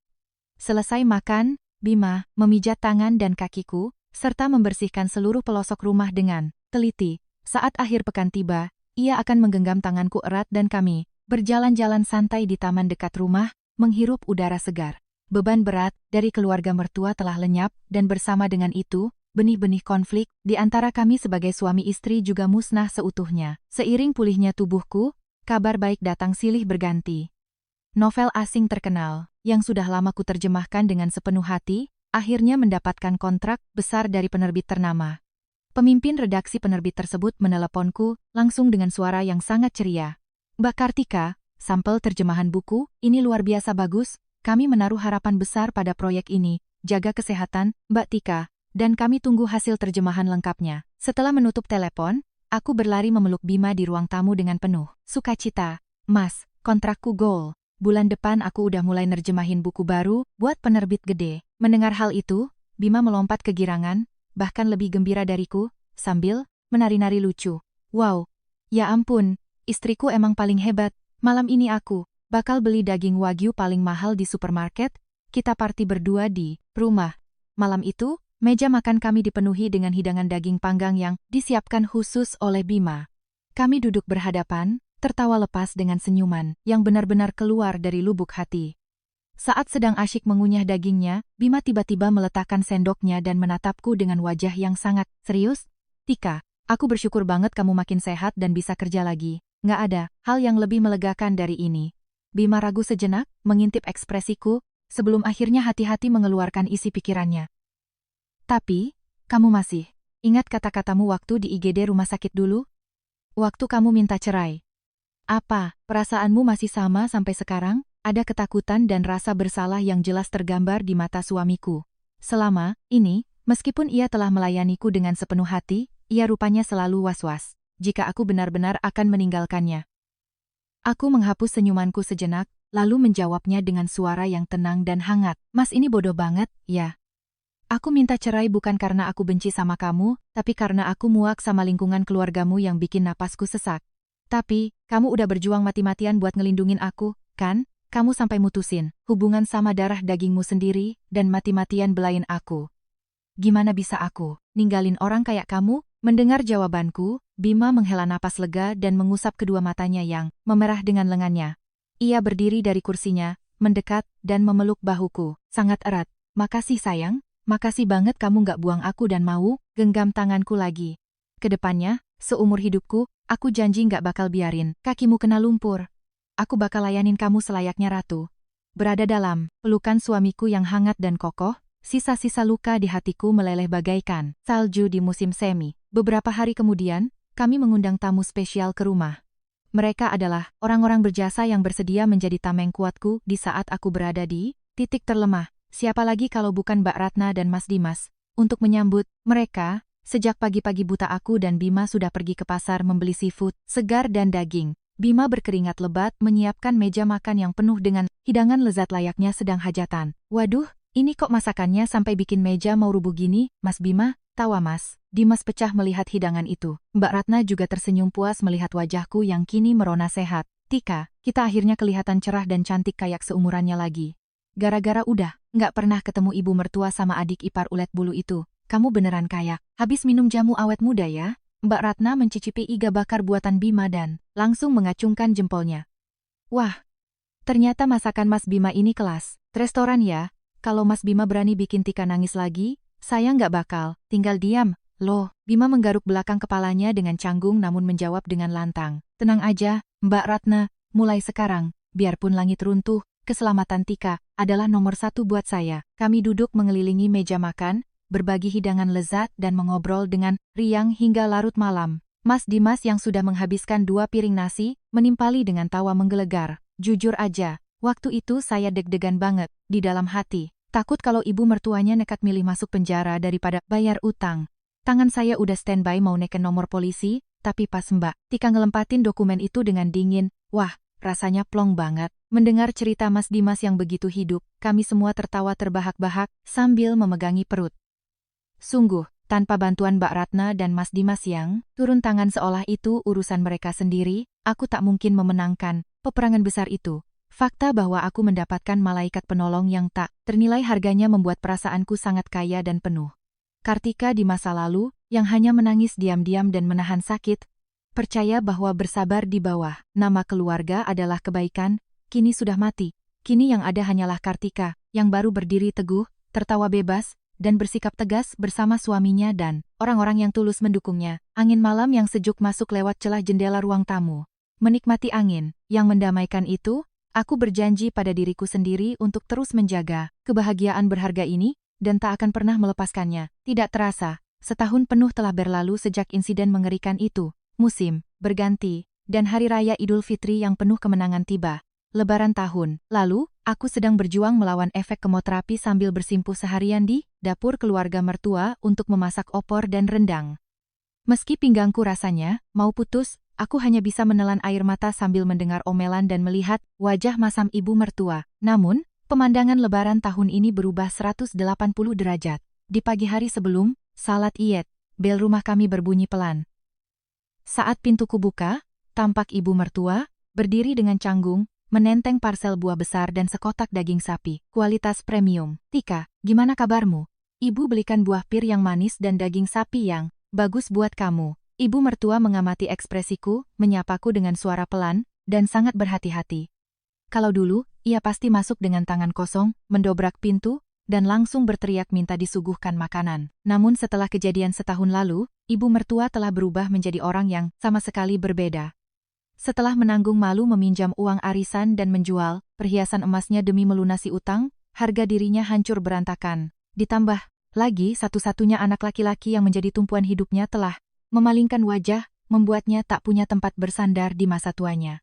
Selesai makan, Bima memijat tangan dan kakiku, serta membersihkan seluruh pelosok rumah dengan teliti. Saat akhir pekan tiba, ia akan menggenggam tanganku erat dan kami berjalan-jalan santai di taman dekat rumah, menghirup udara segar. Beban berat dari keluarga mertua telah lenyap, dan bersama dengan itu, benih-benih konflik di antara kami sebagai suami istri juga musnah seutuhnya. Seiring pulihnya tubuhku, kabar baik datang silih berganti. Novel asing terkenal, yang sudah lama kuterjemahkan dengan sepenuh hati, akhirnya mendapatkan kontrak besar dari penerbit ternama. Pemimpin redaksi penerbit tersebut meneleponku langsung dengan suara yang sangat ceria. Mbak Kartika, sampel terjemahan buku, ini luar biasa bagus, kami menaruh harapan besar pada proyek ini, jaga kesehatan, Mbak Tika, dan kami tunggu hasil terjemahan lengkapnya. Setelah menutup telepon, aku berlari memeluk Bima di ruang tamu dengan penuh sukacita. Mas, kontrakku goal. Bulan depan aku udah mulai nerjemahin buku baru buat penerbit gede. Mendengar hal itu, Bima melompat kegirangan, bahkan lebih gembira dariku, sambil menari-nari lucu. Wow, ya ampun, istriku emang paling hebat. Malam ini aku bakal beli daging wagyu paling mahal di supermarket, kita party berdua di rumah. Malam itu, meja makan kami dipenuhi dengan hidangan daging panggang yang disiapkan khusus oleh Bima. Kami duduk berhadapan, tertawa lepas dengan senyuman yang benar-benar keluar dari lubuk hati. Saat sedang asyik mengunyah dagingnya, Bima tiba-tiba meletakkan sendoknya dan menatapku dengan wajah yang sangat serius. Tika, aku bersyukur banget kamu makin sehat dan bisa kerja lagi. Nggak ada hal yang lebih melegakan dari ini. Bima ragu sejenak, mengintip ekspresiku, sebelum akhirnya hati-hati mengeluarkan isi pikirannya. Tapi, kamu masih ingat kata-katamu waktu di IGD rumah sakit dulu? Waktu kamu minta cerai. Apa, perasaanmu masih sama sampai sekarang? Ada ketakutan dan rasa bersalah yang jelas tergambar di mata suamiku. Selama ini, meskipun ia telah melayaniku dengan sepenuh hati, ia rupanya selalu was-was jika aku benar-benar akan meninggalkannya. Aku menghapus senyumanku sejenak, lalu menjawabnya dengan suara yang tenang dan hangat. Mas ini bodoh banget, ya. Aku minta cerai bukan karena aku benci sama kamu, tapi karena aku muak sama lingkungan keluargamu yang bikin napasku sesak. Tapi, kamu udah berjuang mati-matian buat ngelindungin aku, kan? Kamu sampai mutusin hubungan sama darah dagingmu sendiri dan mati-matian belain aku. Gimana bisa aku ninggalin orang kayak kamu? Mendengar jawabanku, Bima menghela napas lega dan mengusap kedua matanya yang memerah dengan lengannya. Ia berdiri dari kursinya, mendekat dan memeluk bahuku sangat erat. Makasih sayang, makasih banget kamu gak buang aku dan mau genggam tanganku lagi. Kedepannya, seumur hidupku, aku janji gak bakal biarin kakimu kena lumpur. Aku bakal layanin kamu selayaknya ratu. Berada dalam pelukan suamiku yang hangat dan kokoh, sisa-sisa luka di hatiku meleleh bagaikan salju di musim semi. Beberapa hari kemudian, kami mengundang tamu spesial ke rumah. Mereka adalah orang-orang berjasa yang bersedia menjadi tameng kuatku di saat aku berada di titik terlemah. Siapa lagi kalau bukan Mbak Ratna dan Mas Dimas. Untuk menyambut mereka, Sejak pagi-pagi buta aku dan Bima sudah pergi ke pasar membeli seafood, segar dan daging. Bima berkeringat lebat menyiapkan meja makan yang penuh dengan hidangan lezat layaknya sedang hajatan. Waduh, ini kok masakannya sampai bikin meja mau rubuh gini, Mas Bima? Tawa Mas. Dimas pecah melihat hidangan itu. Mbak Ratna juga tersenyum puas melihat wajahku yang kini merona sehat. Tika, kita akhirnya kelihatan cerah dan cantik kayak seumurannya lagi. Gara-gara udah nggak pernah ketemu ibu mertua sama adik ipar ulet bulu itu. Kamu beneran kaya. Habis minum jamu awet muda ya? Mbak Ratna mencicipi iga bakar buatan Bima dan langsung mengacungkan jempolnya. Wah, ternyata masakan Mas Bima ini kelas. Restoran ya? Kalau Mas Bima berani bikin Tika nangis lagi, saya nggak bakal. Tinggal diam. Loh, Bima menggaruk belakang kepalanya dengan canggung namun menjawab dengan lantang. Tenang aja, Mbak Ratna. Mulai sekarang, biarpun langit runtuh, keselamatan Tika adalah nomor satu buat saya. Kami duduk mengelilingi meja makan, berbagi hidangan lezat dan mengobrol dengan riang hingga larut malam. Mas Dimas yang sudah menghabiskan 2 piring nasi, menimpali dengan tawa menggelegar. Jujur aja, waktu itu saya deg-degan banget, di dalam hati. Takut kalau ibu mertuanya nekat milih masuk penjara daripada bayar utang. Tangan saya udah standby mau neken nomor polisi, tapi pas Mbak Tika ngelempatin dokumen itu dengan dingin, wah, rasanya plong banget. Mendengar cerita Mas Dimas yang begitu hidup, kami semua tertawa terbahak-bahak sambil memegangi perut. Sungguh, tanpa bantuan Mbak Ratna dan Mas Dimas yang turun tangan seolah itu urusan mereka sendiri, aku tak mungkin memenangkan peperangan besar itu. Fakta bahwa aku mendapatkan malaikat penolong yang tak ternilai harganya membuat perasaanku sangat kaya dan penuh. Kartika di masa lalu, yang hanya menangis diam-diam dan menahan sakit, percaya bahwa bersabar di bawah nama keluarga adalah kebaikan, kini sudah mati. Kini yang ada hanyalah Kartika, yang baru berdiri teguh, tertawa bebas, dan bersikap tegas bersama suaminya dan orang-orang yang tulus mendukungnya. Angin malam yang sejuk masuk lewat celah jendela ruang tamu. Menikmati angin yang mendamaikan itu, aku berjanji pada diriku sendiri untuk terus menjaga kebahagiaan berharga ini dan tak akan pernah melepaskannya. Tidak terasa, setahun penuh telah berlalu sejak insiden mengerikan itu. Musim berganti dan hari raya Idul Fitri yang penuh kemenangan tiba. Lebaran tahun lalu, aku sedang berjuang melawan efek kemoterapi sambil bersimpuh seharian di dapur keluarga mertua untuk memasak opor dan rendang. Meski pinggangku rasanya mau putus, aku hanya bisa menelan air mata sambil mendengar omelan dan melihat wajah masam ibu mertua. Namun, pemandangan lebaran tahun ini berubah 180 derajat. Di pagi hari sebelum salat Iyed, bel rumah kami berbunyi pelan. Saat pintuku buka, tampak ibu mertua berdiri dengan canggung, menenteng parsel buah besar dan sekotak daging sapi, kualitas premium. Tika, gimana kabarmu? Ibu belikan buah pir yang manis dan daging sapi yang bagus buat kamu. Ibu mertua mengamati ekspresiku, menyapaku dengan suara pelan, dan sangat berhati-hati. Kalau dulu, ia pasti masuk dengan tangan kosong, mendobrak pintu, dan langsung berteriak minta disuguhkan makanan. Namun setelah kejadian setahun lalu, ibu mertua telah berubah menjadi orang yang sama sekali berbeda. Setelah menanggung malu meminjam uang arisan dan menjual perhiasan emasnya demi melunasi utang, harga dirinya hancur berantakan. Ditambah lagi satu-satunya anak laki-laki yang menjadi tumpuan hidupnya telah memalingkan wajah, membuatnya tak punya tempat bersandar di masa tuanya.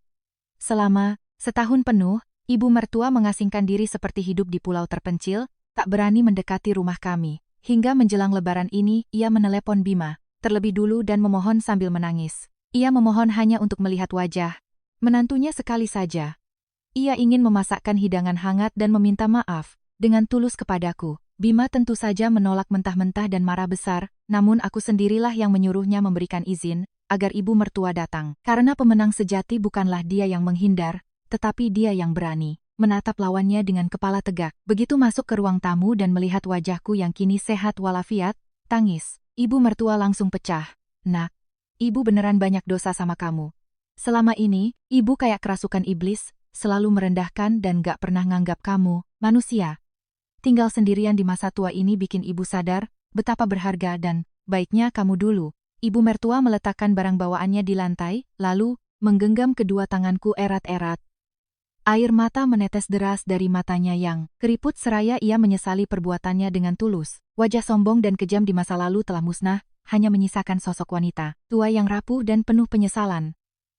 Selama setahun penuh, ibu mertua mengasingkan diri seperti hidup di pulau terpencil, tak berani mendekati rumah kami. Hingga menjelang lebaran ini, ia menelepon Bima terlebih dulu dan memohon sambil menangis. Ia memohon hanya untuk melihat wajah menantunya sekali saja. Ia ingin memasakkan hidangan hangat dan meminta maaf dengan tulus kepadaku. Bima tentu saja menolak mentah-mentah dan marah besar, namun aku sendirilah yang menyuruhnya memberikan izin agar ibu mertua datang. Karena pemenang sejati bukanlah dia yang menghindar, tetapi dia yang berani menatap lawannya dengan kepala tegak. Begitu masuk ke ruang tamu dan melihat wajahku yang kini sehat walafiat, tangis. Ibu mertua langsung pecah. Nak, ibu beneran banyak dosa sama kamu. Selama ini, ibu kayak kerasukan iblis, selalu merendahkan dan gak pernah nganggap kamu manusia. Tinggal sendirian di masa tua ini bikin ibu sadar betapa berharga dan baiknya kamu dulu. Ibu mertua meletakkan barang bawaannya di lantai, lalu menggenggam kedua tanganku erat-erat. Air mata menetes deras dari matanya yang keriput seraya ia menyesali perbuatannya dengan tulus. Wajah sombong dan kejam di masa lalu telah musnah, hanya menyisakan sosok wanita tua yang rapuh dan penuh penyesalan.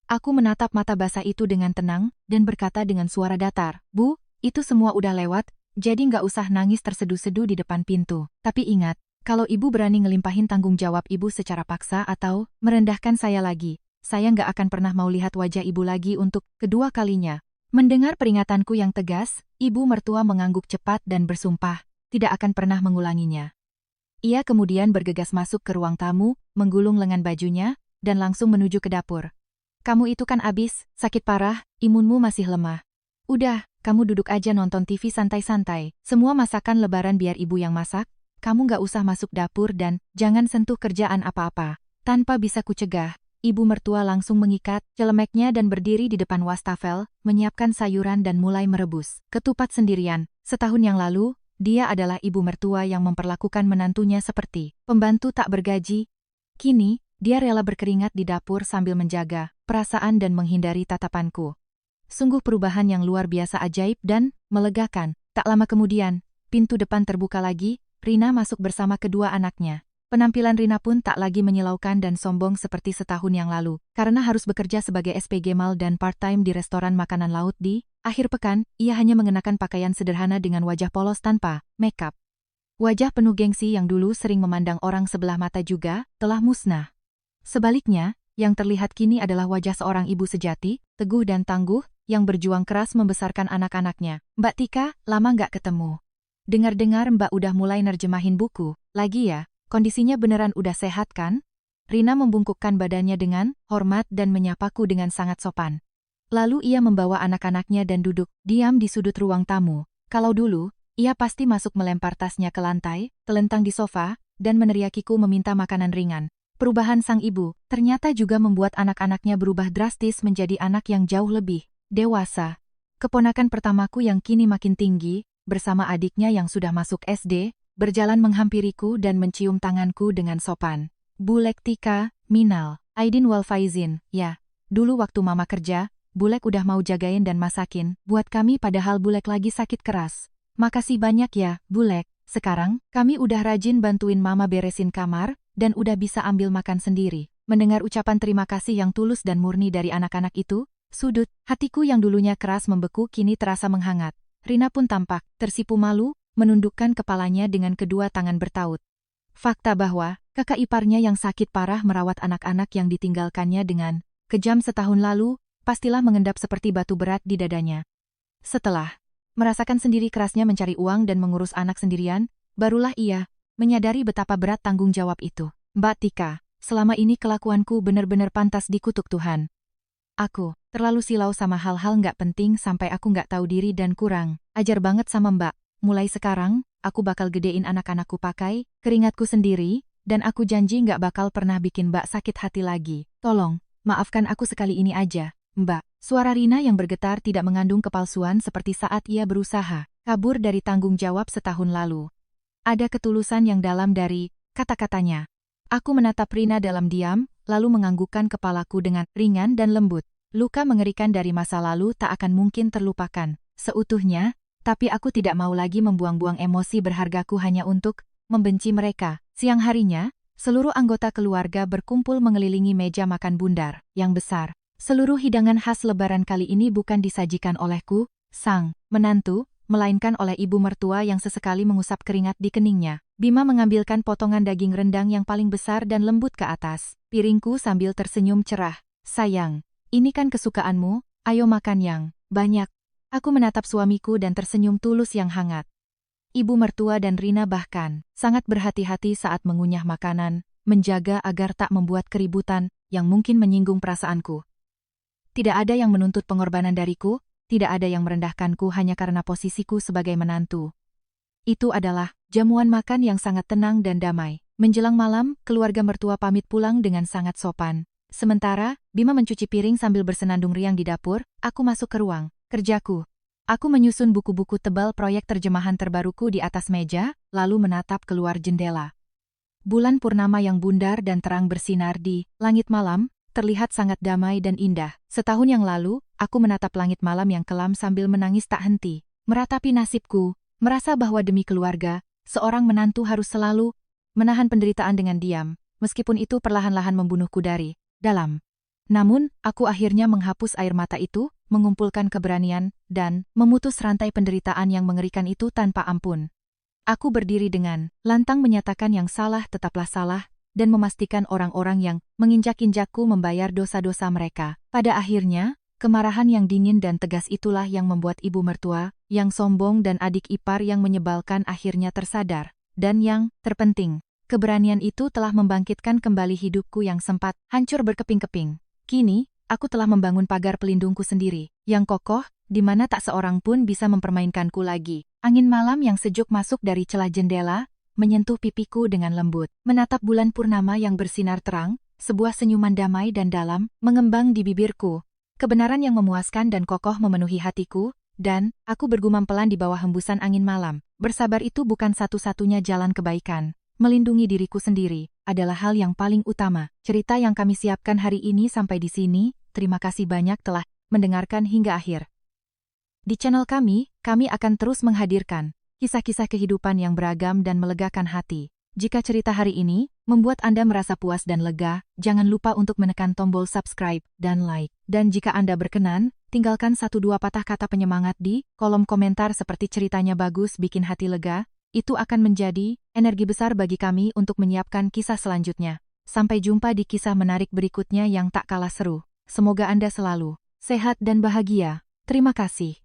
Aku menatap mata basah itu dengan tenang dan berkata dengan suara datar, "Bu, itu semua udah lewat, jadi nggak usah nangis terseduh-seduh di depan pintu. Tapi ingat, Kalau ibu berani ngelimpahin tanggung jawab ibu secara paksa atau merendahkan saya lagi, saya nggak akan pernah mau lihat wajah ibu lagi untuk kedua kalinya. Mendengar peringatanku yang tegas, ibu mertua mengangguk cepat dan bersumpah, tidak akan pernah mengulanginya. Ia kemudian bergegas masuk ke ruang tamu, menggulung lengan bajunya, dan langsung menuju ke dapur. Kamu itu kan abis, sakit parah, imunmu masih lemah. Udah, kamu duduk aja nonton TV santai-santai, semua masakan lebaran biar ibu yang masak, kamu nggak usah masuk dapur dan jangan sentuh kerjaan apa-apa. Tanpa bisa kucegah, ibu mertua langsung mengikat celemeknya dan berdiri di depan wastafel, menyiapkan sayuran dan mulai merebus ketupat sendirian. Setahun yang lalu, dia adalah ibu mertua yang memperlakukan menantunya seperti pembantu tak bergaji. Kini, dia rela berkeringat di dapur sambil menjaga perasaan dan menghindari tatapanku. Sungguh perubahan yang luar biasa ajaib dan melegakan. Tak lama kemudian, pintu depan terbuka lagi, Rina masuk bersama kedua anaknya. Penampilan Rina pun tak lagi menyilaukan dan sombong seperti setahun yang lalu, karena harus bekerja sebagai SPG mal dan part-time di restoran makanan laut di akhir pekan, ia hanya mengenakan pakaian sederhana dengan wajah polos tanpa make-up. Wajah penuh gengsi yang dulu sering memandang orang sebelah mata juga telah musnah. Sebaliknya, yang terlihat kini adalah wajah seorang ibu sejati, teguh dan tangguh, yang berjuang keras membesarkan anak-anaknya. Mbak Tika, lama nggak ketemu. Dengar-dengar Mbak udah mulai nerjemahin buku, lagi ya, kondisinya beneran udah sehat kan? Rina membungkukkan badannya dengan hormat dan menyapaku dengan sangat sopan. Lalu ia membawa anak-anaknya dan duduk diam di sudut ruang tamu. Kalau dulu, ia pasti masuk melempar tasnya ke lantai, telentang di sofa, dan meneriakiku meminta makanan ringan. Perubahan sang ibu ternyata juga membuat anak-anaknya berubah drastis menjadi anak yang jauh lebih dewasa. Keponakan pertamaku yang kini makin tinggi, bersama adiknya yang sudah masuk SD, berjalan menghampiriku dan mencium tanganku dengan sopan. Bulek Tika, Minal, Aidin wal Faizin, ya. Dulu waktu mama kerja, Bulek udah mau jagain dan masakin buat kami padahal Bulek lagi sakit keras. Makasih banyak ya, Bulek. Sekarang, kami udah rajin bantuin mama beresin kamar, dan udah bisa ambil makan sendiri. Mendengar ucapan terima kasih yang tulus dan murni dari anak-anak itu, sudut hatiku yang dulunya keras membeku kini terasa menghangat. Rina pun tampak tersipu malu, menundukkan kepalanya dengan kedua tangan bertaut. Fakta bahwa kakak iparnya yang sakit parah merawat anak-anak yang ditinggalkannya dengan kejam setahun lalu, pastilah mengendap seperti batu berat di dadanya. Setelah merasakan sendiri kerasnya mencari uang dan mengurus anak sendirian, barulah ia menyadari betapa berat tanggung jawab itu. Mbak Tika, selama ini kelakuanku benar-benar pantas dikutuk Tuhan. Aku terlalu silau sama hal-hal nggak penting sampai aku nggak tahu diri dan kurang ajar banget sama Mbak. Mulai sekarang, aku bakal gedein anak-anakku pakai keringatku sendiri, dan aku janji nggak bakal pernah bikin Mbak sakit hati lagi. Tolong, maafkan aku sekali ini aja, Mbak. Suara Rina yang bergetar tidak mengandung kepalsuan seperti saat ia berusaha kabur dari tanggung jawab setahun lalu. Ada ketulusan yang dalam dari kata-katanya. Aku menatap Rina dalam diam, lalu menganggukkan kepalaku dengan ringan dan lembut. Luka mengerikan dari masa lalu tak akan mungkin terlupakan seutuhnya, tapi aku tidak mau lagi membuang-buang emosi berhargaku hanya untuk membenci mereka. Siang harinya, seluruh anggota keluarga berkumpul mengelilingi meja makan bundar yang besar. Seluruh hidangan khas lebaran kali ini bukan disajikan olehku, sang menantu, melainkan oleh ibu mertua yang sesekali mengusap keringat di keningnya. Bima mengambilkan potongan daging rendang yang paling besar dan lembut ke atas piringku sambil tersenyum cerah. Sayang, ini kan kesukaanmu, ayo makan yang banyak. Aku menatap suamiku dan tersenyum tulus yang hangat. Ibu mertua dan Rina bahkan sangat berhati-hati saat mengunyah makanan, menjaga agar tak membuat keributan yang mungkin menyinggung perasaanku. Tidak ada yang menuntut pengorbanan dariku, tidak ada yang merendahkanku hanya karena posisiku sebagai menantu. Itu adalah jamuan makan yang sangat tenang dan damai. Menjelang malam, keluarga mertua pamit pulang dengan sangat sopan. Sementara, Bima mencuci piring sambil bersenandung riang di dapur, aku masuk ke ruang kerjaku. Aku menyusun buku-buku tebal proyek terjemahan terbaruku di atas meja, lalu menatap keluar jendela. Bulan purnama yang bundar dan terang bersinar di langit malam, terlihat sangat damai dan indah. Setahun yang lalu, aku menatap langit malam yang kelam sambil menangis tak henti. Meratapi nasibku, merasa bahwa demi keluarga, seorang menantu harus selalu menahan penderitaan dengan diam, meskipun itu perlahan-lahan membunuhku dari dalam. Namun, aku akhirnya menghapus air mata itu, mengumpulkan keberanian, dan memutus rantai penderitaan yang mengerikan itu tanpa ampun. Aku berdiri dengan lantang menyatakan yang salah tetaplah salah, dan memastikan orang-orang yang menginjak-injakku membayar dosa-dosa mereka. Pada akhirnya, kemarahan yang dingin dan tegas itulah yang membuat ibu mertua, yang sombong dan adik ipar yang menyebalkan akhirnya tersadar. Dan yang terpenting, keberanian itu telah membangkitkan kembali hidupku yang sempat hancur berkeping-keping. Kini, aku telah membangun pagar pelindungku sendiri, yang kokoh, di mana tak seorang pun bisa mempermainkanku lagi. Angin malam yang sejuk masuk dari celah jendela, menyentuh pipiku dengan lembut. Menatap bulan purnama yang bersinar terang, sebuah senyuman damai dan dalam mengembang di bibirku. Kebenaran yang memuaskan dan kokoh memenuhi hatiku, dan aku bergumam pelan di bawah hembusan angin malam. Bersabar itu bukan satu-satunya jalan kebaikan. Melindungi diriku sendiri adalah hal yang paling utama. Cerita yang kami siapkan hari ini sampai di sini. Terima kasih banyak telah mendengarkan hingga akhir. Di channel kami akan terus menghadirkan kisah-kisah kehidupan yang beragam dan melegakan hati. Jika cerita hari ini membuat Anda merasa puas dan lega, jangan lupa untuk menekan tombol subscribe dan like. Dan jika Anda berkenan, tinggalkan 1-2 patah kata penyemangat di kolom komentar seperti ceritanya bagus bikin hati lega. Itu akan menjadi energi besar bagi kami untuk menyiapkan kisah selanjutnya. Sampai jumpa di kisah menarik berikutnya yang tak kalah seru. Semoga Anda selalu sehat dan bahagia. Terima kasih.